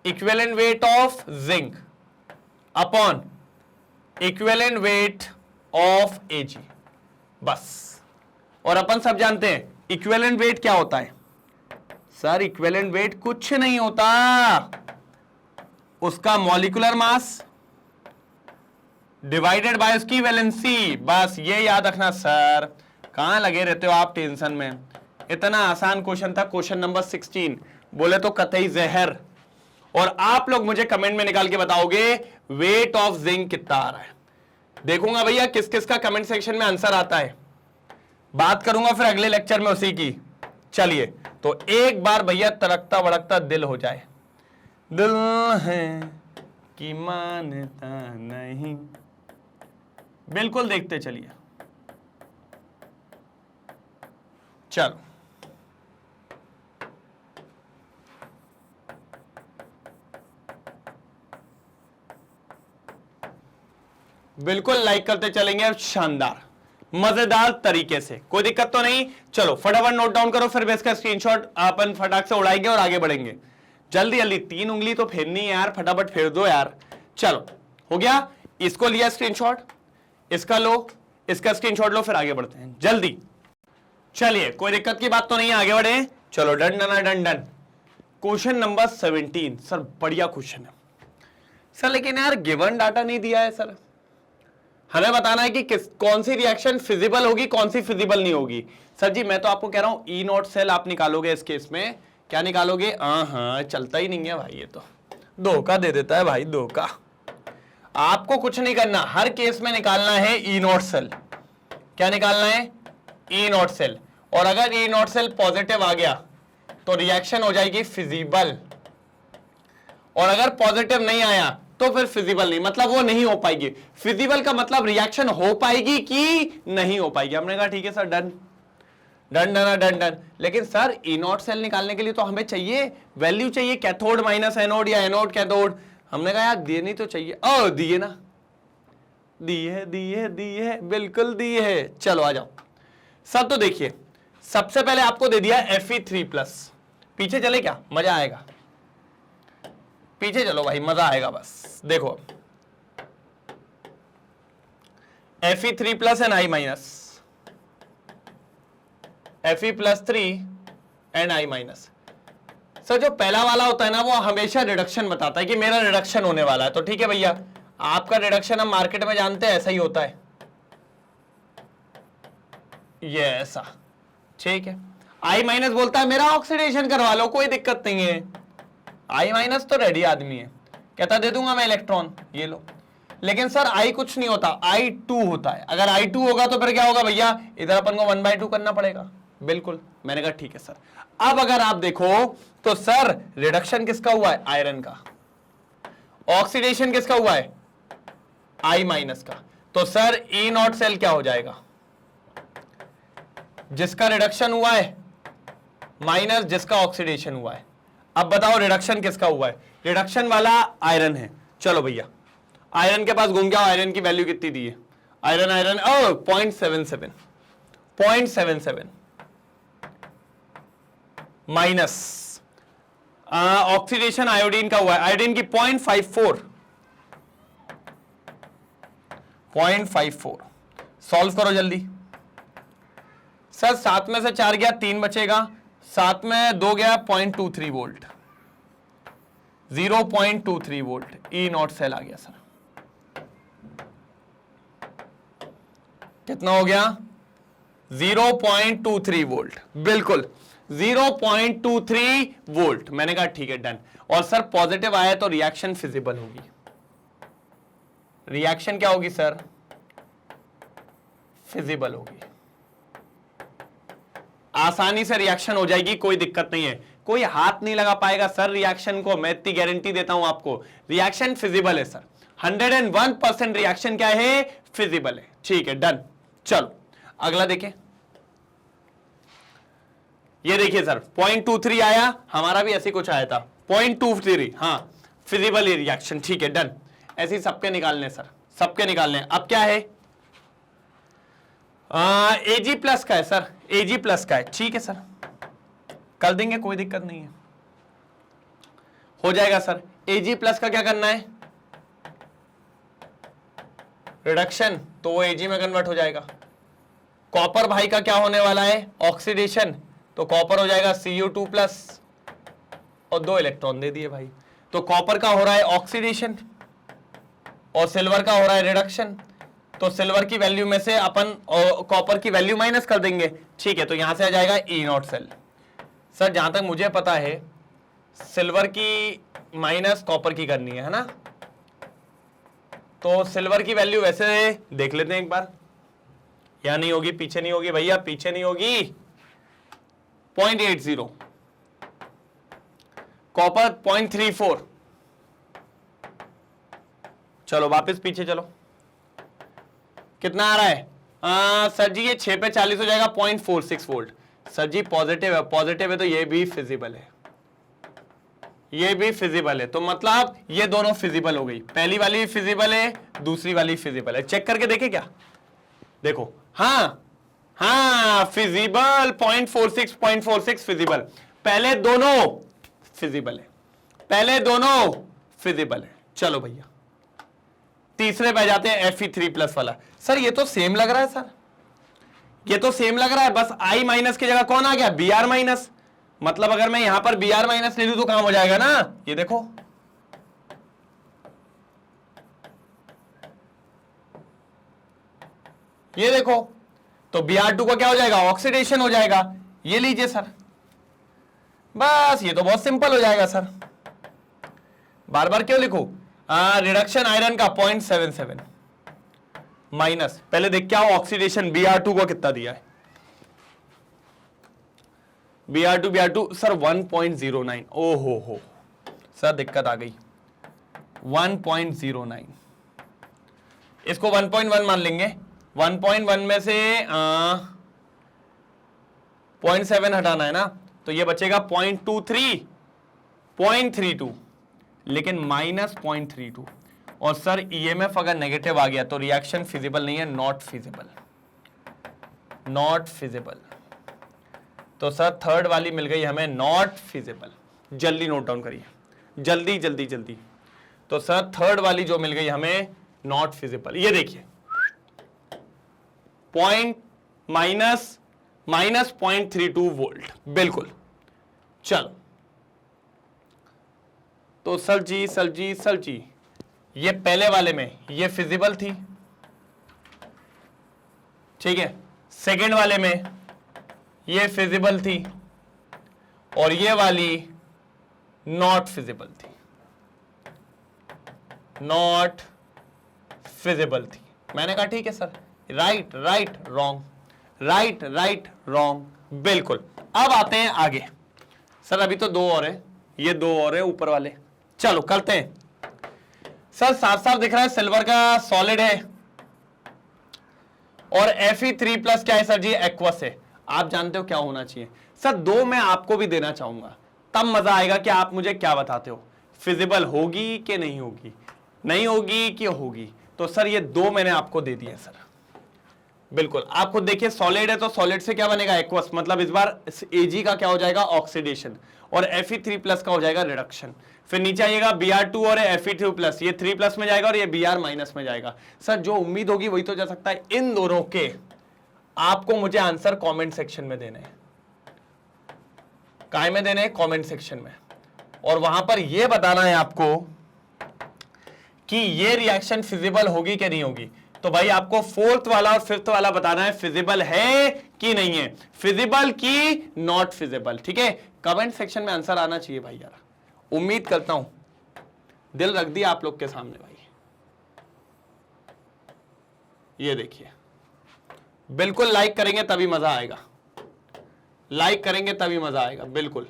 Equivalent weight of zinc upon equivalent weight of AG, बस। और अपन सब जानते हैं इक्विवेलेंट वेट क्या होता है सर? इक्विवेलेंट वेट कुछ नहीं होता, उसका मॉलिक्यूलर मास डिवाइडेड बाय उसकी वैलेंसी, बस ये याद रखना। सर कहां लगे रहते हो आप टेंशन में, इतना आसान क्वेश्चन था, क्वेश्चन नंबर 16, बोले तो कतई जहर। और आप लोग मुझे कमेंट में निकाल के बताओगे वेट ऑफ जिंक कितना आ रहा है। देखूंगा भैया किस किस का कमेंट सेक्शन में आंसर आता है, बात करूंगा फिर अगले लेक्चर में उसी की। चलिए, तो एक बार भैया तड़कता भड़कता दिल हो जाए, दिल है कि मानता नहीं, बिल्कुल देखते चलिए। चलो, बिल्कुल लाइक करते चलेंगे। अब शानदार, मजेदार तरीके से, कोई दिक्कत तो नहीं। चलो फटाफट नोट डाउन करो, फिर इसका स्क्रीनशॉट अपन फटाक से उड़ाएंगे और आगे बढ़ेंगे। जल्दी जल्दी, 3 उंगली तो फेरनी है यार, फटाफट फेर दो यार। चलो हो गया, इसको लिया स्क्रीनशॉट, इसका लो, इसका स्क्रीनशॉट लो, फिर आगे बढ़ते हैं जल्दी। चलिए कोई दिक्कत की बात तो नहीं, आगे बढ़े। चलो done done done done. Question number 17 sir, बढ़िया क्वेश्चन है सर, लेकिन यार गिवन डाटा नहीं दिया है सर। हमें बताना है कि कौन सी रिएक्शन फिजिबल होगी, कौन सी फिजिबल नहीं होगी। सर जी मैं तो आपको कह रहा हूं ई नॉट सेल आप निकालोगे इस केस में। क्या निकालोगे? हाँ चलता ही नहीं है भाई, ये तो धोखा दे देता है भाई, धोखा। आपको कुछ नहीं करना, हर केस में निकालना है ई नॉट सेल। क्या निकालना है? ई नॉट सेल। और अगर ई नॉट सेल पॉजिटिव आ गया तो रिएक्शन हो जाएगी फिजिबल, और अगर पॉजिटिव नहीं आया तो फिर फिजिबल नहीं, मतलब वो नहीं हो पाएगी। फिजिबल का मतलब रिएक्शन हो पाएगी कि नहीं हो पाएगी। हमने कहा ठीक है sir, done done done done done. लेकिन सर ई नॉट सेल निकालने के लिए तो हमें चाहिए वैल्यू, चाहिए कैथोड माइनस एनोड या एनोड कैथोड। हमने कहा यार देनी तो चाहिए, ओ दिए ना, दिए दिए दिए, बिल्कुल दिए है। चलो आ जाओ सर। तो देखिए सबसे पहले आपको दे दिया Fe3+। पीछे चले क्या, मजा आएगा, पीछे चलो भाई, मजा आएगा। बस देखो Fe3+ and I-, Fe+3 and I-। Sir जो पहला वाला होता है ना वो हमेशा रिडक्शन बताता है कि मेरा रिडक्शन होने वाला है, तो ठीक है भैया, आपका रिडक्शन हम मार्केट में जानते हैं ऐसा ही होता है, ये ऐसा, ठीक है। I- बोलता है मेरा ऑक्सीडेशन करवा लो, कोई दिक्कत नहीं है। I- तो रेडी आदमी है, कहता दे दूंगा मैं इलेक्ट्रॉन, ये लो। लेकिन सर I कुछ नहीं होता, I2 होता है। अगर I2 होगा तो फिर क्या होगा भैया, इधर अपन को 1/2 करना पड़ेगा। बिल्कुल, मैंने कहा ठीक है सर। अब अगर आप देखो तो सर रिडक्शन किसका हुआ है? आयरन का। ऑक्सीडेशन किसका हुआ है? I- का। तो सर ई नॉट सेल क्या हो जाएगा? जिसका रिडक्शन हुआ है माइनस जिसका ऑक्सीडेशन हुआ है। अब बताओ रिडक्शन किसका हुआ है? रिडक्शन वाला आयरन है। चलो भैया आयरन के पास घूम जाओ, आयरन की वैल्यू कितनी दी है? Iron iron 0.77 minus oxidation iodine का हुआ है, आयोडीन की 0.54। सॉल्व करो जल्दी सर। 7 में से 4 गया, 3 बचेगा, 7 में 2 गया, 0.23 volt, 0.23 volt E naught cell आ गया सर। कितना हो गया? 0.23 वोल्ट, बिल्कुल 0.23 वोल्ट। मैंने कहा ठीक है डन। और सर पॉजिटिव आया तो रिएक्शन फिजिबल होगी। रिएक्शन क्या होगी सर? फिजिबल होगी, आसानी से रिएक्शन हो जाएगी, कोई दिक्कत नहीं है, कोई हाथ नहीं लगा पाएगा सर रिएक्शन को, मैं इतनी गारंटी देता हूं आपको। रिएक्शन फिजिबल है सर, 101% रिएक्शन क्या है? फिजिबल है। ठीक है डन। चलो अगला देखें, ये देखिए सर 0.23 आया, हमारा भी ऐसे कुछ आया था 0.23, हाँ फिजिबल रिएक्शन, ठीक है डन। ऐसे ही सबके निकालने सर, सबके निकालने। अब क्या है? Ag+ का है सर, Ag+ का है, ठीक है सर कर देंगे, कोई दिक्कत नहीं है, हो जाएगा सर। Ag+ का क्या करना है? रिडक्शन, तो वो Ag में कन्वर्ट हो जाएगा। कॉपर भाई का क्या होने वाला है? ऑक्सीडेशन, तो कॉपर हो जाएगा Cu2+, और 2 इलेक्ट्रॉन दे दिए भाई। तो कॉपर का हो रहा है ऑक्सीडेशन और सिल्वर का हो रहा है रिडक्शन, तो सिल्वर की वैल्यू में से अपन कॉपर की वैल्यू माइनस कर देंगे, ठीक है। तो यहां से आ जाएगा ई नॉट सेल। सर जहां तक मुझे पता है सिल्वर की माइनस कॉपर की करनी है ना? तो सिल्वर की वैल्यू वैसे देख लेते हैं एक बार, या नहीं होगी, पीछे नहीं होगी भैया, पीछे नहीं होगी। 0.80, कॉपर 0.34। चलो वापस पीछे चलो, कितना आ रहा है? सर जी ये 6 पे 40 हो जाएगा, 0.46 वोल्ट। सर जी पॉजिटिव है, पॉजिटिव है तो ये भी फिजिबल है, ये भी फिजिबल है, तो मतलब ये दोनों फिजिबल हो गई। पहली वाली भी फिजिबल है, दूसरी वाली फिजिबल है। चेक करके देखे क्या? देखो हाँ हाँ फिजिबल, 0.46 0.46 फिजिबल, पहले दोनों फिजिबल है, पहले दोनों फिजिबल है। चलो भैया तीसरे पे जाते हैं, Fe3+ वाला। सर ये तो सेम लग रहा है सर, ये तो सेम लग रहा है, बस I माइनस की जगह कौन आ गया, Br माइनस। मतलब अगर मैं यहां पर Br माइनस ले लूं तो काम हो जाएगा ना, ये देखो ये देखो, तो Br2 का क्या हो जाएगा, ऑक्सीडेशन हो जाएगा। ये लीजिए सर, बस ये तो बहुत सिंपल हो जाएगा सर, बार बार क्यों लिखूं। रिडक्शन आयरन का 0.77 माइनस, पहले देख क्या हो ऑक्सीडेशन, Br2 को कितना दिया है, Br2 सर 1.09, ओहो हो सर दिक्कत आ गई, 1.09, इसको 1.1 मान लेंगे, 1.1 में से 0.7 हटाना है ना, तो ये बचेगा 0.23, 0.32, लेकिन माइनस 0.32। और सर ईएमएफ अगर नेगेटिव आ गया तो रिएक्शन फिजिबल नहीं है, नॉट फिजिबल, नॉट फिजिबल। तो सर थर्ड वाली मिल गई हमें, नॉट फिजिबल। जल्दी नोट डाउन करिए, जल्दी जल्दी जल्दी। तो सर थर्ड वाली जो मिल गई हमें, नॉट फिजिबल। ये देखिए माइनस 0.32 वोल्ट, बिल्कुल। चलो तो सर जी ये पहले वाले में ये फिजिबल थी, ठीक है, सेकंड वाले में ये फिजिबल थी, और ये वाली नॉट फिजिबल थी, नॉट फिजिबल थी। मैंने कहा ठीक है sir, right right wrong, right right wrong, बिल्कुल। अब आते हैं आगे। सर अभी तो दो और है, ये दो और है ऊपर वाले। चलो करते हैं सर, साफ साफ दिख रहा है सिल्वर का सॉलिड है और Fe3+ क्या है सर जी, एक्वस है। आप जानते हो क्या होना चाहिए सर, दो मैं आपको भी देना चाहूंगा, तब मजा आएगा कि आप मुझे क्या बताते हो, फिजिबल होगी कि नहीं होगी, नहीं होगी कि होगी। तो सर ये दो मैंने आपको दे दिए सर, बिल्कुल। आप खुद देखिए, सॉलिड है तो सॉलिड से क्या बनेगा, एक्वस, मतलब इस बार Ag का क्या हो जाएगा, ऑक्सीडेशन, और Fe3+ का हो जाएगा रिडक्शन। फिर नीचे आइएगा Br2 और Fe2+, ये 3+ में जाएगा और ये Br- में जाएगा। सर जो उम्मीद होगी वही तो जा सकता है। इन दोनों के आपको मुझे आंसर कमेंट सेक्शन में देने हैं, काय में देने हैं, कमेंट सेक्शन में, और वहां पर यह बताना है आपको कि ये रिएक्शन फिजिबल होगी कि नहीं होगी। तो भाई आपको फोर्थ वाला और फिफ्थ वाला बताना है, फिजिबल है कि नहीं है, फिजिबल की नॉट फिजिबल, ठीक है। कमेंट सेक्शन में आंसर आना चाहिए भाई यार, उम्मीद करता हूं, दिल रख दिया आप लोग के सामने भाई। ये देखिए, बिल्कुल लाइक करेंगे तभी मजा आएगा, लाइक करेंगे तभी मजा आएगा, बिल्कुल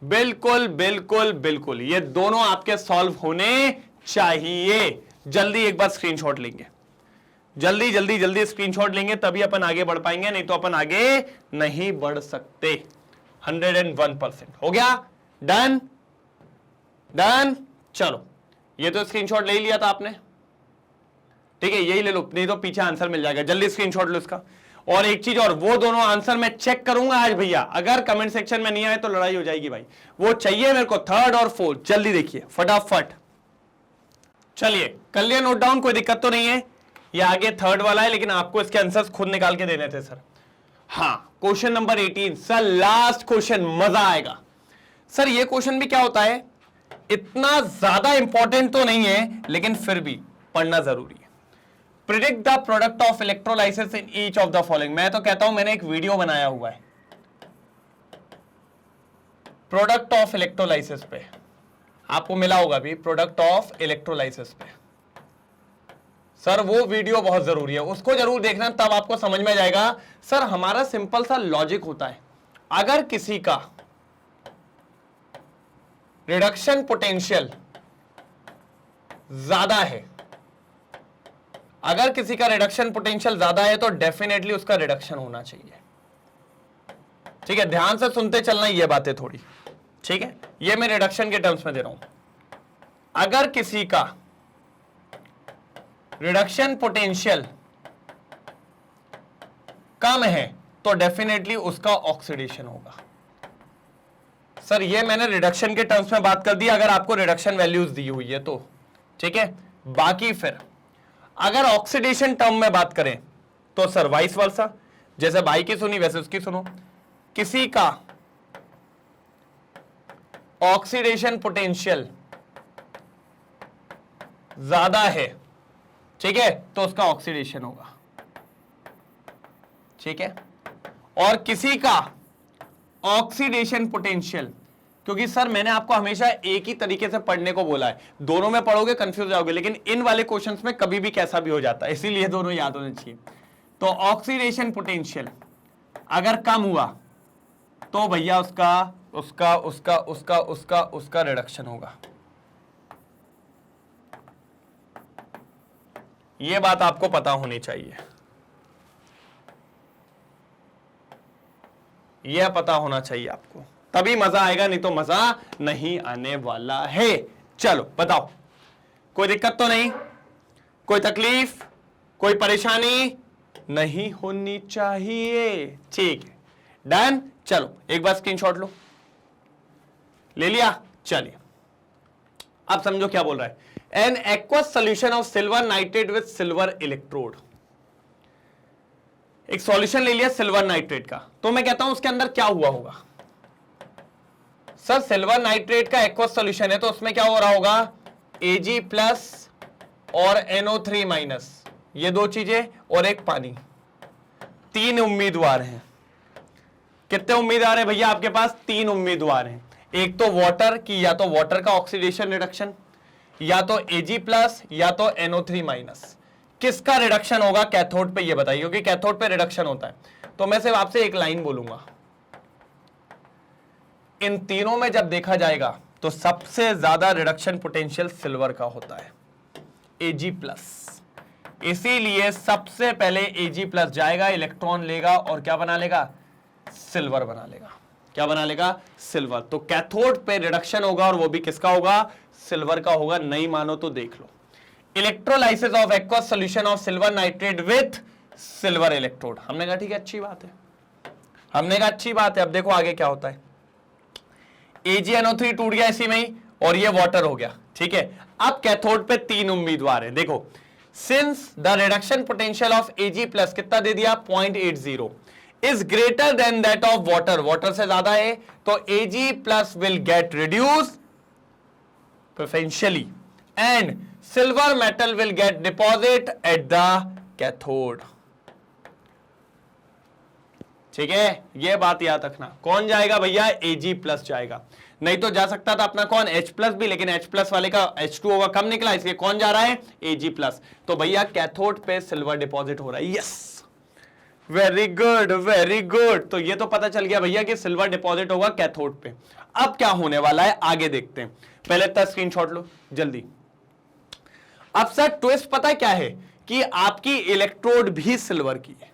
बिल्कुल बिल्कुल बिल्कुल। ये दोनों आपके सॉल्व होने चाहिए। जल्दी एक बार स्क्रीनशॉट लेंगे, जल्दी जल्दी जल्दी स्क्रीनशॉट लेंगे, तभी अपन आगे बढ़ पाएंगे, नहीं तो अपन आगे नहीं बढ़ सकते। 101% हो गया, डन डन। चलो ये तो स्क्रीनशॉट ले ही लिया था आपने, ठीक है, यही ले लो, नहीं तो पीछे आंसर मिल जाएगा, जल्दी स्क्रीनशॉट लो इसका। और एक चीज और, वो दोनों आंसर मैं चेक करूंगा आज भैया, अगर कमेंट सेक्शन में नहीं आए तो लड़ाई हो जाएगी भाई, वो चाहिए मेरे को थर्ड और फोर्थ। जल्दी देखिए फटाफट, चलिए कर लिया नोट डाउन, कोई दिक्कत तो नहीं है। ये आगे थर्ड वाला है, लेकिन आपको इसके आंसर्स खुद निकाल के देने थे सर। हाँ, question number 18 sir, last question, मजा आएगा सर। ये क्वेश्चन भी क्या होता है, इतना ज्यादा इंपॉर्टेंट तो नहीं है, लेकिन फिर भी पढ़ना जरूरी है। Predict the product of electrolysis in each of the following. मैं तो कहता हूं मैंने एक वीडियो बनाया हुआ है प्रोडक्ट ऑफ इलेक्ट्रोलाइसिस पे, आपको मिला होगा भी, प्रोडक्ट ऑफ इलेक्ट्रोलाइसिस पे। सर वो वीडियो बहुत जरूरी है, उसको जरूर देखना, तब आपको समझ में जाएगा। सर हमारा सिंपल सा लॉजिक होता है, अगर किसी का रिडक्शन पोटेंशियल ज्यादा है, अगर किसी का रिडक्शन पोटेंशियल ज्यादा है तो डेफिनेटली उसका रिडक्शन होना चाहिए, ठीक है। ध्यान से सुनते चलना ये बातें थोड़ी, ठीक है। ये मैं रिडक्शन के टर्म्स में दे रहा हूं। अगर किसी का रिडक्शन पोटेंशियल कम है तो डेफिनेटली उसका ऑक्सीडेशन होगा। सर ये मैंने रिडक्शन के टर्म्स में बात कर दी, अगर आपको रिडक्शन वैल्यूज दी हुई है तो ठीक है। बाकी फिर अगर ऑक्सीडेशन टर्म में बात करें तो सर वाइस वर्सा, जैसे भाई की सुनी वैसे उसकी सुनो। किसी का ऑक्सीडेशन पोटेंशियल ज्यादा है, ठीक है, तो उसका ऑक्सीडेशन होगा, ठीक है। और किसी का ऑक्सीडेशन पोटेंशियल, क्योंकि सर मैंने आपको हमेशा एक ही तरीके से पढ़ने को बोला है, दोनों में पढ़ोगे कंफ्यूज जाओगे, लेकिन इन वाले क्वेश्चंस में कभी भी कैसा भी हो जाता है, इसीलिए दोनों याद होने चाहिए। तो ऑक्सीडेशन पोटेंशियल अगर कम हुआ तो भैया उसका उसका उसका उसका उसका उसका रिडक्शन होगा। यह बात आपको पता होनी चाहिए, यह पता होना चाहिए आपको, तभी मजा आएगा, नहीं तो मजा नहीं आने वाला है। चलो बताओ, कोई दिक्कत तो नहीं, कोई तकलीफ, कोई परेशानी नहीं होनी चाहिए, ठीक है, डन। चलो एक बार स्क्रीनशॉट लो, ले लिया, चलिए अब समझो क्या बोल रहा है। An aqueous solution of silver nitrate with silver electrode, एक सॉल्यूशन ले लिया सिल्वर नाइट्रेट का, तो मैं कहता हूं उसके अंदर क्या हुआ होगा। सर सिल्वर नाइट्रेट का एक्वस सॉल्यूशन है तो उसमें क्या हो रहा होगा, Ag प्लस और NO3 माइनस, ये दो चीजें और एक पानी, तीन उम्मीदवार हैं। कितने उम्मीदवार हैं भैया आपके पास, तीन उम्मीदवार हैं। एक तो वाटर की, या तो वाटर का ऑक्सीडेशन रिडक्शन, या तो Ag प्लस या तो NO3 माइनस। किसका रिडक्शन होगा कैथोड पे, ये बताइए, क्योंकि कैथोड पे रिडक्शन होता है। तो मैं सिर्फ आपसे एक लाइन बोलूंगा, इन तीनों में जब देखा जाएगा तो सबसे ज्यादा रिडक्शन पोटेंशियल सिल्वर का होता है, Ag प्लस। इसीलिए सबसे पहले Ag प्लस जाएगा, इलेक्ट्रॉन लेगा और क्या बना लेगा, सिल्वर बना लेगा। क्या बना लेगा, सिल्वर। तो कैथोड पे रिडक्शन होगा और वो भी किसका होगा, सिल्वर का होगा। नहीं मानो तो देख लो, electrolysis of aqueous solution of silver nitrate with silver electrode. हमने कहा ठीक है, अच्छी बात है, हमने कहा अच्छी बात है। अब देखो आगे क्या होता है, AgNO3 टूट गया इसी में ही और ये वाटर हो गया, ठीक है। अब कैथोड पे तीन उम्मीदवार है, देखो, since the reduction potential of Ag plus कितना दे दिया, 0.80 is greater then that of water, water से ज्यादा है, तो Ag plus will get reduce preferentially and silver metal will get deposit at the cathode, ठीक है। यह बात याद रखना, कौन जाएगा भैया, Ag प्लस जाएगा। नहीं तो जा सकता था अपना कौन, H प्लस भी, लेकिन H प्लस वाले का H2O का कम निकला, इसलिए कौन जा रहा है, Ag प्लस। तो भैया कैथोड पे सिल्वर डिपॉजिट हो रहा है, yes, very good very good. तो ये तो पता चल गया भैया कि सिल्वर डिपॉजिट होगा कैथोड पे। अब क्या होने वाला है आगे देखते हैं, पहले तक स्क्रीनशॉट लो जल्दी। अब सर ट्विस्ट पता है क्या है, कि आपकी इलेक्ट्रोड भी सिल्वर की है,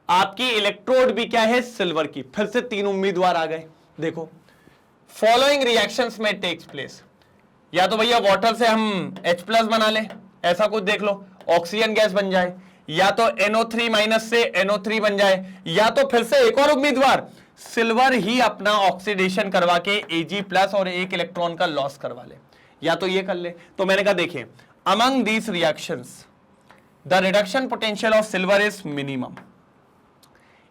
आपकी इलेक्ट्रोड भी क्या है, सिल्वर की। फिर से तीन उम्मीदवार आ गए, देखो फॉलोइंग रिएक्शंस में टेक्स प्लेस, या तो भैया वाटर से हम H प्लस बना लें, ऐसा कुछ देख लो, ऑक्सीजन गैस बन जाए, या तो NO3 माइनस से NO3 बन जाए, या तो फिर से एक और उम्मीदवार सिल्वर ही अपना ऑक्सीडेशन करवा के Ag प्लस और एक इलेक्ट्रॉन का लॉस करवा ले, या तो ये कर ले। तो मैंने कहा देखिए, among these reactions the reduction potential of silver is minimum.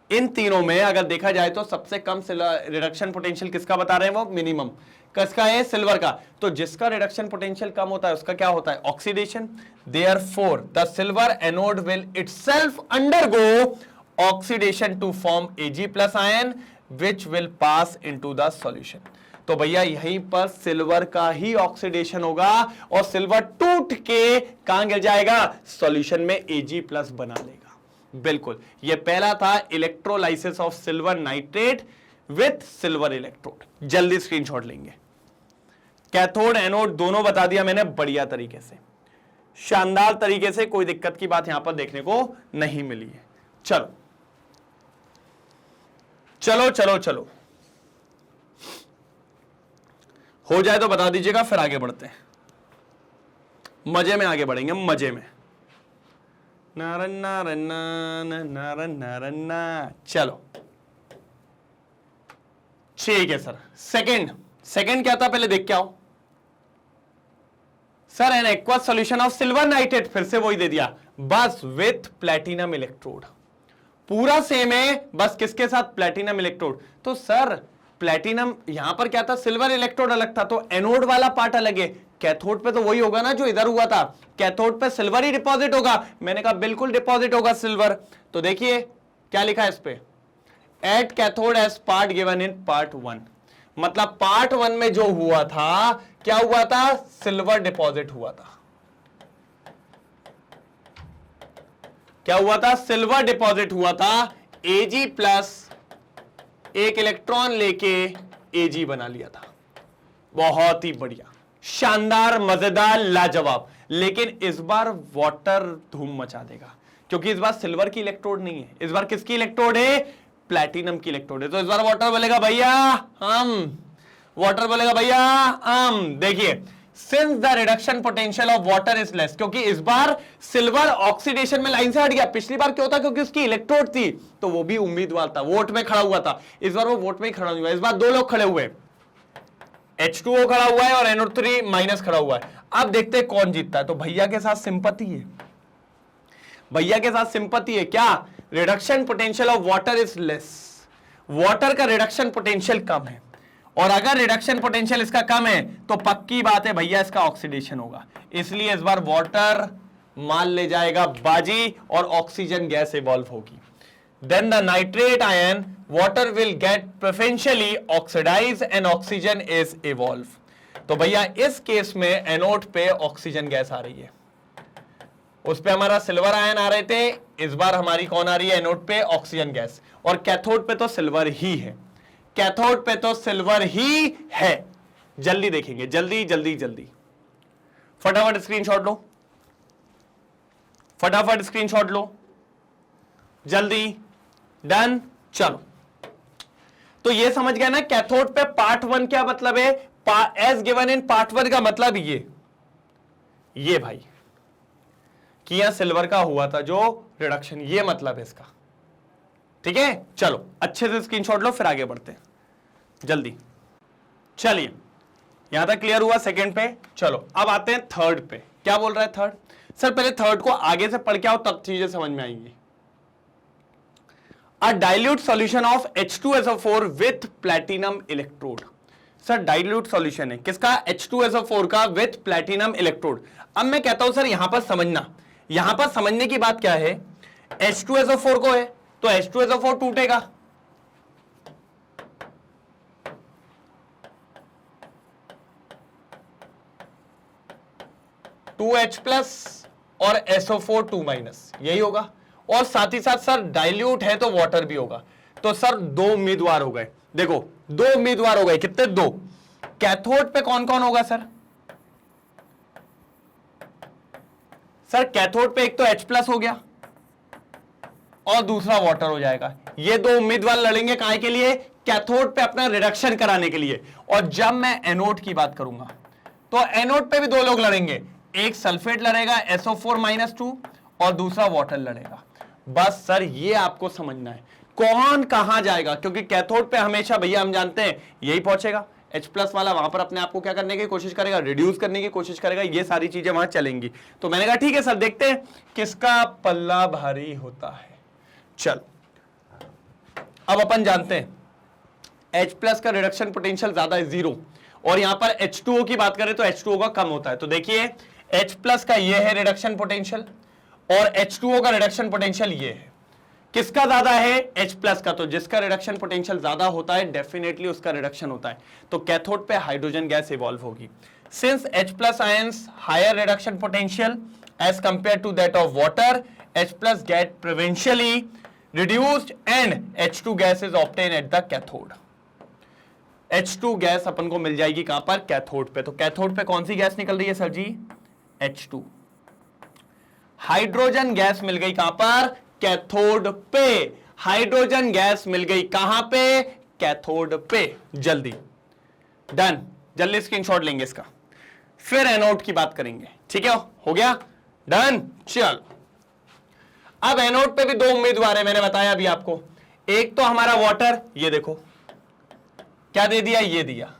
इन तीनों में अगर देखा जाए तो सबसे कम रिडक्शन पोटेंशियल किसका बता रहे हैं, वो मिनिमम किसका है, सिल्वर का। तो जिसका रिडक्शन पोटेंशियल कम होता है उसका क्या होता है, oxidation. Therefore the silver anode will itself undergo oxidation to form Ag plus ion which will pass into the solution. तो भैया यहीं पर सिल्वर का ही ऑक्सीडेशन होगा और सिल्वर टूट के कहां गिर जाएगा, सॉल्यूशन में Ag प्लस बना लेगा। बिल्कुल, ये पहला था electrolysis of silver nitrate with silver electrode. जल्दी स्क्रीनशॉट लेंगे, कैथोड एनोड दोनों बता दिया मैंने बढ़िया तरीके से, शानदार तरीके से, कोई दिक्कत की बात यहां पर देखने को नहीं मिली है। चलो चलो चलो चलो, हो जाए तो बता दीजिएगा, फिर आगे बढ़ते हैं, मजे में आगे बढ़ेंगे, मजे में। नारन नारन नारन नारन ना। चलो ठीक है सर। सेकंड क्या था पहले देख के आओ sir. An aqueous solution of silver nitrate, फिर से वही दे दिया, बस विथ प्लेटिनम इलेक्ट्रोड। पूरा सेम है, बस किसके साथ? Platinum electrode. तो सर प्लेटिनम यहां पर क्या था? सिल्वर इलेक्ट्रोड अलग था, तो एनोड वाला पार्ट अलग है। कैथोड पे तो वही होगा ना जो इधर हुआ था, कैथोड पे सिल्वर ही डिपॉजिट होगा। मैंने कहा बिल्कुल डिपॉजिट होगा सिल्वर। तो देखिए क्या लिखा है इस पे, at cathode as part given in part 1। मतलब पार्ट 1 में जो हुआ था, क्या हुआ था? सिल्वर डिपॉजिट हुआ था। क्या हुआ था? सिल्वर डिपॉजिट हुआ था। Ag प्लस एक इलेक्ट्रॉन लेके Ag बना लिया था। बहुत ही बढ़िया, शानदार, मजेदार, लाजवाब। लेकिन इस बार वाटर धूम मचा देगा, क्योंकि इस बार सिल्वर की इलेक्ट्रोड नहीं है, इस बार किसकी इलेक्ट्रोड है? प्लैटिनम की इलेक्ट्रोड है। तो इस बार वाटर बोलेगा भैया हम, वाटर बोलेगा भैया हम। देखिए, since the reduction potential of water is less, क्योंकि इस बार सिल्वर ऑक्सीडेशन में लाइन से हट गया। पिछली बार क्यों था? क्योंकि उसकी इलेक्ट्रोड थी, तो वो भी उम्मीदवार था, वोट में खड़ा हुआ था। इस बार वो वोट में ही खड़ा नहीं हुआ, इस बार दो लोग खड़े हुए, H2O खड़ा हुआ है और NO3 माइनस खड़ा हुआ है। अब देखते हैं कौन जीतता है। तो भैया के साथ सिंपैथी है, भैया के साथ सिंपैथी है। क्या? Reduction potential of water is less, water का रिडक्शन पोटेंशियल कम है, और अगर रिडक्शन पोटेंशियल इसका कम है तो पक्की बात है भैया इसका ऑक्सीडेशन होगा। इसलिए इस बार वाटर मान ले जाएगा बाजी और ऑक्सीजन गैस इवॉल्व होगी। Then the nitrate ion water will get preferentially oxidized and oxygen is evolve। तो भैया इस केस में एनोड पे ऑक्सीजन गैस आ रही है, उस पे हमारा सिल्वर आयन आ रहे थे, इस बार हमारी कौन आ रही है? एनोड पे ऑक्सीजन गैस। और कैथोड पे तो सिल्वर ही है, कैथोड पे तो सिल्वर ही है। जल्दी देखेंगे, जल्दी जल्दी जल्दी, फटाफट स्क्रीनशॉट लो, फटाफट स्क्रीनशॉट लो, जल्दी। डन। चलो, तो ये समझ गया ना कैथोड पे पार्ट 1 क्या मतलब है? एज गिवन इन पार्ट 1 का मतलब ये भाई कि यहां सिल्वर का हुआ था जो रिडक्शन, ये मतलब है इसका। ठीक है, चलो अच्छे से स्क्रीनशॉट लो, फिर आगे बढ़ते हैं जल्दी। चलिए, यहां तक क्लियर हुआ सेकंड पे। चलो अब आते हैं थर्ड पे। क्या बोल रहा है थर्ड? सर पहले थर्ड को आगे से पढ़ के आओ, तब चीजें समझ में आएंगी। A dilute solution of H2SO4 with platinum electrode। Sir dilute solution है किसका? H2SO4 का विथ प्लैटिनम इलेक्ट्रोड। अब मैं कहता हूं सर यहां पर समझना, यहां पर समझने की बात क्या है? H2SO4 को है तो H2SO4 टूटेगा, टू H प्लस और SO4 2 माइनस, यही होगा। और साथ ही साथ सर डाइल्यूट है तो वाटर भी होगा। तो सर दो उम्मीदवार हो गए, देखो दो उम्मीदवार हो गए। कितने? दो। कैथोड पे कौन कौन होगा सर? सर कैथोड पे एक तो H प्लस हो गया और दूसरा वाटर हो जाएगा। ये दो उम्मीदवार लड़ेंगे काहे के लिए? कैथोड पे अपना रिडक्शन कराने के लिए। और जब मैं एनोड की बात करूंगा तो एनोड पे भी दो लोग लड़ेंगे, एक सल्फेट लड़ेगा SO4-2 और दूसरा वाटर लड़ेगा। बस सर ये आपको समझना है कौन कहां जाएगा, क्योंकि कैथोड पे हमेशा भैया हम जानते हैं यही पहुंचेगा, H प्लस वाला वहां पर अपने आप को क्या करने की कोशिश करेगा? रिड्यूस करने की कोशिश करेगा। ये सारी चीजें वहां चलेंगी। तो मैंने कहा ठीक है सर, देखते हैं किसका पल्ला भारी होता है। चल अब अपन जानते हैं H प्लस का रिडक्शन पोटेंशियल ज्यादा है 0, और यहां पर H2O की बात करें तो H2O का कम होता है। तो देखिए H प्लस का ये है रिडक्शन पोटेंशियल और H2O का रिडक्शन पोटेंशियल ये है। किसका ज्यादा है? H प्लस का। तो जिसका रिडक्शन पोटेंशियल ज्यादा होता है डेफिनेटली उसका रिडक्शन होता है। तो कैथोड पे हाइड्रोजन गैस इवॉल्व होगी। Since H plus ions higher reduction potential as compared to that of water, H plus get preferentially reduced and H2 gas is obtain at the cathode. H2 gas अपन को मिल जाएगी कहां पर? Cathode पे। तो cathode पे कौन सी गैस निकल रही है सर जी? H2। हाइड्रोजन गैस मिल गई कहां पर? कैथोड पे। हाइड्रोजन गैस मिल गई कहां पे? कैथोड पे। जल्दी डन, जल्दी स्क्रीनशॉट लेंगे इसका, फिर एनोड की बात करेंगे। ठीक है, हो गया? डन। चल अब एनोड पे भी दो उम्मीदवार है, मैंने बताया अभी आपको। एक तो हमारा वाटर, ये देखो क्या दे दिया, ये दिया।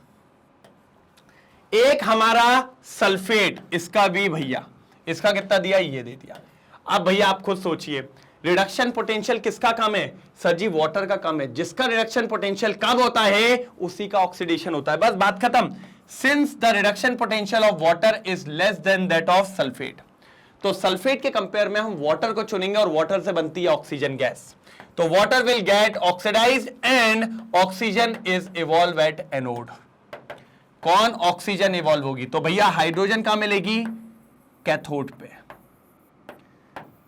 एक हमारा सल्फेट, इसका भी भैया, इसका कितना दिया, ये दे दिया। अब भैया आप खुद सोचिए, रिडक्शन पोटेंशियल किसका कम है? सर जी वाटर का कम है। जिसका रिडक्शन पोटेंशियल कम होता है उसी का ऑक्सीडेशन होता है, बस बात खत्म। Since the reduction potential of water is less than that of sulphate, तो सल्फेट के कंपेयर में हम वाटर को चुनेंगे और वाटर से बनती है ऑक्सीजन गैस। तो water will get oxidised and oxygen is evolve at anode. कौन? ऑक्सीजन इवॉल्व होगी। तो भैया हाइड्रोजन कहां मिलेगी? कैथोड पे।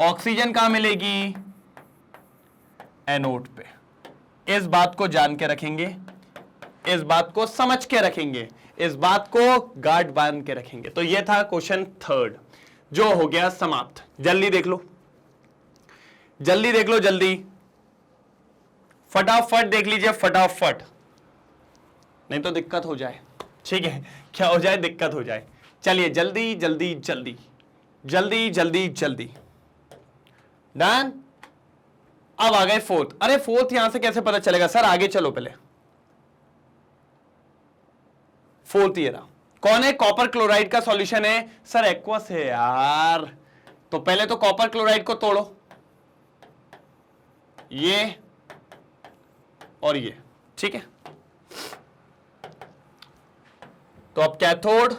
ऑक्सीजन कहां मिलेगी? एनोड पे। इस बात को जान के रखेंगे, इस बात को समझ के रखेंगे, इस बात को गार्ड बांध के रखेंगे। तो यह था क्वेश्चन थर्ड, जो हो गया समाप्त। जल्दी देख लो, जल्दी देख लो, जल्दी फटाफट देख लीजिए, फटाफट, नहीं तो दिक्कत हो जाए। ठीक है, क्या हो जाए? दिक्कत हो जाए। चलिए जल्दी जल्दी जल्दी जल्दी जल्दी जल्दी, डन। अब आ गए फोर्थ। अरे फोर्थ यहां से कैसे पता चलेगा? सर आगे चलो पहले। फोर्थ ये रहा। कौन है? कॉपर क्लोराइड का सॉल्यूशन है। सर एक्वस है यार। तो पहले तो कॉपर क्लोराइड को तोड़ो, ये और ये, ठीक है। तो अब कैथोड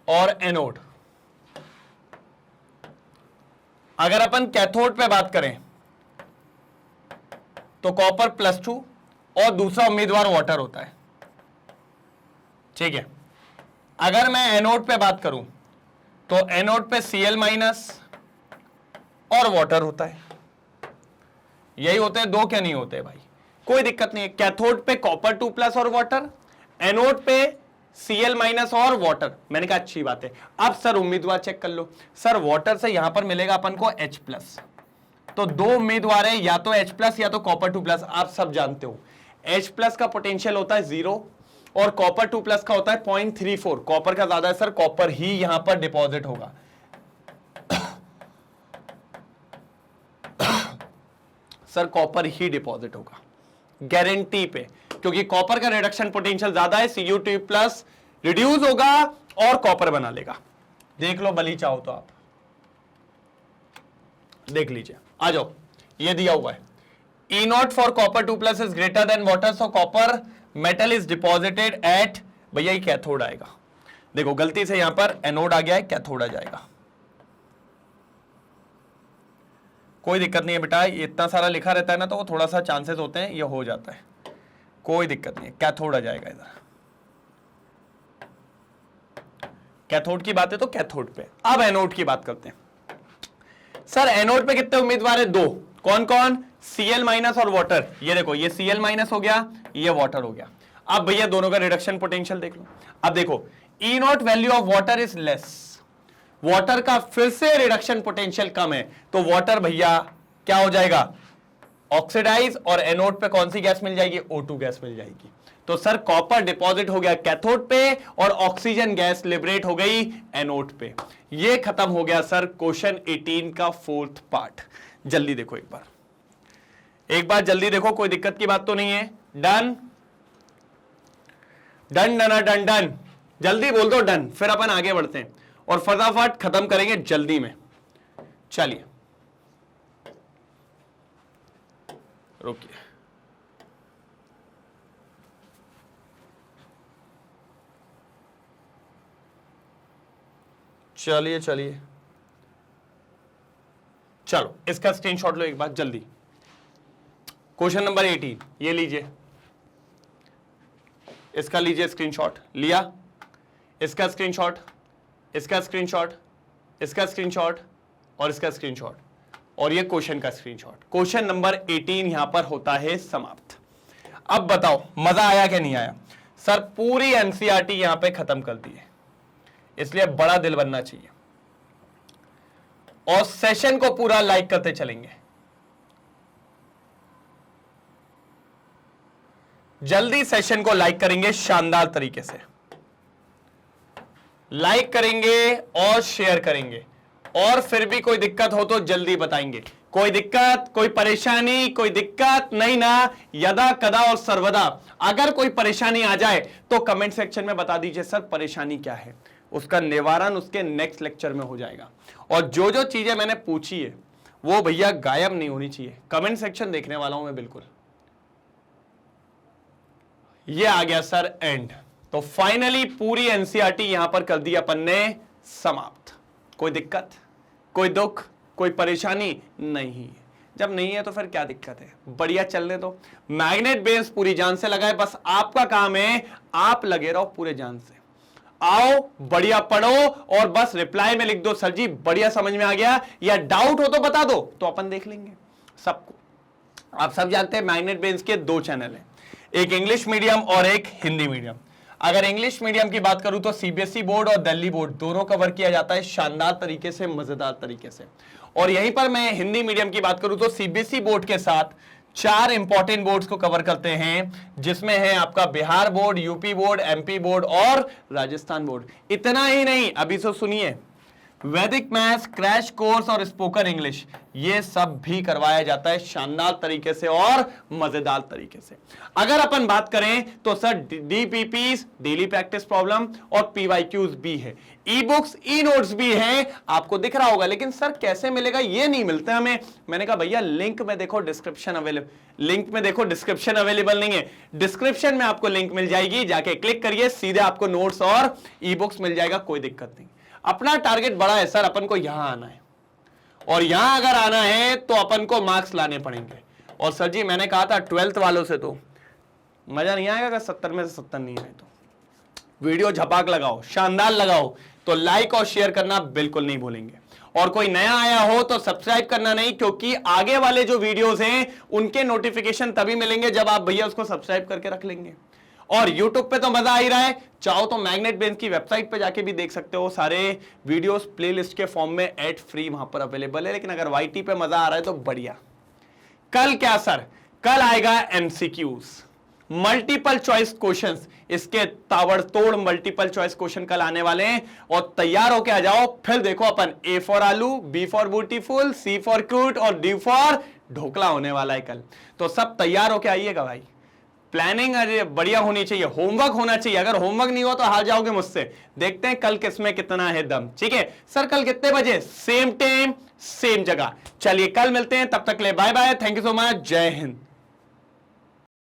और एनोड। अगर अपन कैथोड पे बात करें तो कॉपर +2 और दूसरा उम्मीदवार वाटर होता है, ठीक है। अगर मैं एनोड पे बात करूं तो एनोड पे Cl- और वाटर होता है। यही होते हैं दो, क्या नहीं होते भाई? कोई दिक्कत नहीं है। कैथोड पे कॉपर 2+ और वाटर, एनोड पे Cl- और वाटर। मैंने कहा अच्छी बात है। अब सर उम्मीदवार चेक कर लो। सर वाटर से यहां पर मिलेगा अपन को H+, तो दो उम्मीदवार है, या तो H+ या तो कॉपर 2+। आप सब जानते हो H+ का पोटेंशियल होता है 0 और कॉपर 2+ का होता है 0.34। कॉपर का ज्यादा है सर, कॉपर ही यहां पर डिपॉजिट होगा। सर कॉपर ही डिपॉजिट होगा गारंटी पे, क्योंकि कॉपर का रिडक्शन पोटेंशियल ज्यादा है। Cu2+ रिड्यूस होगा और कॉपर बना लेगा। देख लो भली चाहो तो आप देख लीजिए। आ जाओ, ये दिया हुआ है E0 for copper 2+ is greater than water, so copper metal is deposited at, भैया ये कैथोड आएगा। देखो गलती से यहां पर एनोड आ गया है, कैथोड आ जाएगा। कोई दिक्कत नहीं है बेटा, ये इतना सारा लिखा रहता है ना, तो वो थोड़ा सा चांसेस होते हैं, ये हो जाता है, कोई दिक्कत नहीं है। कैथोड आ जाएगा इधर। कैथोड की बात है तो कैथोड पे। अब एनोड की बात करते हैं। सर एनोड पे कितने उम्मीदवार है? दो। कौन कौन? Cl- और वाटर। ये देखो, ये Cl- हो गया, ये वाटर हो गया। अब भैया दोनों का रिडक्शन पोटेंशियल देख लो। अब देखो E0 value of water is less, water का फिर से रिडक्शन पोटेंशियल कम है, तो वाटर भैया क्या हो जाएगा? ऑक्सीडाइज। और एनोड पे कौन सी गैस मिल जाएगी? O2 गैस मिल जाएगी। तो सर कॉपर डिपॉजिट हो गया कैथोड पे और ऑक्सीजन गैस लिबरेट हो गई एनोड पे। ये खत्म हो गया सर क्वेश्चन 18 का फोर्थ पार्ट। जल्दी देखो एक बार, एक बार जल्दी देखो, कोई दिक्कत की बात तो नहीं है। Done done done done done, जल्दी बोल दो डन, फिर अपन आगे बढ़ते हैं और फटाफट खत्म करेंगे जल्दी में। चलिए रुकिए, चलिए चलिए, चलो इसका स्क्रीनशॉट लो एक बार जल्दी। क्वेश्चन नंबर 18 ये लीजिए, इसका लीजिए स्क्रीनशॉट। लिया? इसका स्क्रीनशॉट, इसका स्क्रीनशॉट, इसका स्क्रीनशॉट और इसका स्क्रीनशॉट, और ये क्वेश्चन का स्क्रीनशॉट। क्वेश्चन नंबर 18 यहां पर होता है समाप्त। अब बताओ मजा आया क्या नहीं आया? सर पूरी एनसीईआरटी यहां पे खत्म कर दी है, इसलिए बड़ा दिल बनना चाहिए और सेशन को पूरा लाइक करते चलेंगे। जल्दी सेशन को लाइक करेंगे शानदार तरीके से। लाइक करेंगे और शेयर करेंगे, और फिर भी कोई दिक्कत हो तो जल्दी बताएंगे। कोई दिक्कत, कोई परेशानी, कोई दिक्कत नहीं ना? यदा कदा और सर्वदा अगर कोई परेशानी आ जाए तो कमेंट सेक्शन में बता दीजिए सर परेशानी क्या है, उसका निवारण उसके नेक्स्ट लेक्चर में हो जाएगा। और जो जो चीजें मैंने पूछी है वो भैया गायब नहीं होनी चाहिए। कमेंट सेक्शन देखने वाला हूं मैं बिल्कुल। ये आ गया सर एंड। तो फाइनली पूरी एनसीईआरटी यहां पर कर दी अपन ने समाप्त। कोई दिक्कत, कोई दुख, कोई परेशानी नहीं है। जब नहीं है तो फिर क्या दिक्कत है, बढ़िया चलने दो। मैग्नेट बेस पूरी जान से लगाए, बस आपका काम है आप लगे रहो पूरे जान से। आओ बढ़िया पढ़ो और बस रिप्लाई में लिख दो सर जी बढ़िया समझ में आ गया, या डाउट हो तो बता दो, तो अपन देख लेंगे सबको। आप सब जानते हैं मैग्नेट बेस के 2 चैनल हैं, एक इंग्लिश मीडियम और एक हिंदी मीडियम। अगर इंग्लिश मीडियम की बात करूं तो सीबीएसई बोर्ड और दिल्ली बोर्ड दोनों कवर किया जाता है शानदार तरीके से, मजेदार तरीके से। और यहीं पर मैं हिंदी मीडियम की बात करूं तो सीबीएसई बोर्ड के साथ 4 इंपॉर्टेंट बोर्ड्स को कवर करते हैं, जिसमें है आपका Bihar board, UP board, MP board और राजस्थान बोर्ड। इतना ही नहीं, अभी तो सुनिए, वैदिक मैथ्स, क्रैश कोर्स और स्पोकन इंग्लिश, ये सब भी करवाया जाता है शानदार तरीके से और मजेदार तरीके से। अगर अपन बात करें तो sir DPPs, daily practice problem और पीवाईक्यूज भी है, ई बुक्स, ई नोट्स भी हैं, आपको दिख रहा होगा। लेकिन सर कैसे मिलेगा, ये नहीं मिलता हमें। मैंने कहा भैया लिंक में देखो डिस्क्रिप्शन अवेलेबल, लिंक में देखो डिस्क्रिप्शन अवेलेबल नहीं है, डिस्क्रिप्शन में आपको लिंक मिल जाएगी, जाके क्लिक करिए, सीधे आपको नोट्स और ई बुक्स मिल जाएगा, कोई दिक्कत नहीं। अपना टारगेट बड़ा है सर, अपन को यहां आना है, और यहां अगर आना है तो अपन को मार्क्स लाने पड़ेंगे। और सर जी मैंने कहा था 12th वालों से तो मजा नहीं आएगा अगर 70 में से 70 नहीं आए तो। वीडियो झपाक लगाओ, शानदार लगाओ, तो लाइक और शेयर करना बिल्कुल नहीं भूलेंगे। और कोई नया आया हो तो सब्सक्राइब करना नहीं, क्योंकि आगे वाले जो वीडियोस हैं उनके नोटिफिकेशन तभी मिलेंगे जब आप भैया उसको सब्सक्राइब करके रख लेंगे। और YouTube पे तो मजा आ ही रहा है, चाहो तो मैग्नेट बेस की वेबसाइट पे जाके भी देख सकते हो, सारे वीडियोस प्लेलिस्ट के फॉर्म में एड फ्री वहां पर अवेलेबल है। लेकिन अगर YT पे मजा आ रहा है तो बढ़िया। कल क्या सर, कल आएगा MCQs, मल्टीपल चॉइस क्वेश्चंस, इसके ताबड़तोड़ मल्टीपल चॉइस क्वेश्चन कल आने वाले हैं। और तैयार होके आ जाओ, फिर देखो अपन A फॉर आलू, B for beautiful, C for cute और D फॉर ढोकला होने वाला है कल। तो सब तैयार होके आइएगा भाई। प्लानिंग बढ़िया होनी चाहिए, होमवर्क होना चाहिए। अगर होमवर्क नहीं हो तो हार जाओगे मुझसे। देखते हैं कल किसमें कितना है दम। ठीक है सर, कल कितने बजे? सेम टाइम सेम जगह। चलिए कल मिलते हैं, तब तक ले bye bye, thank you so much, जय हिंद।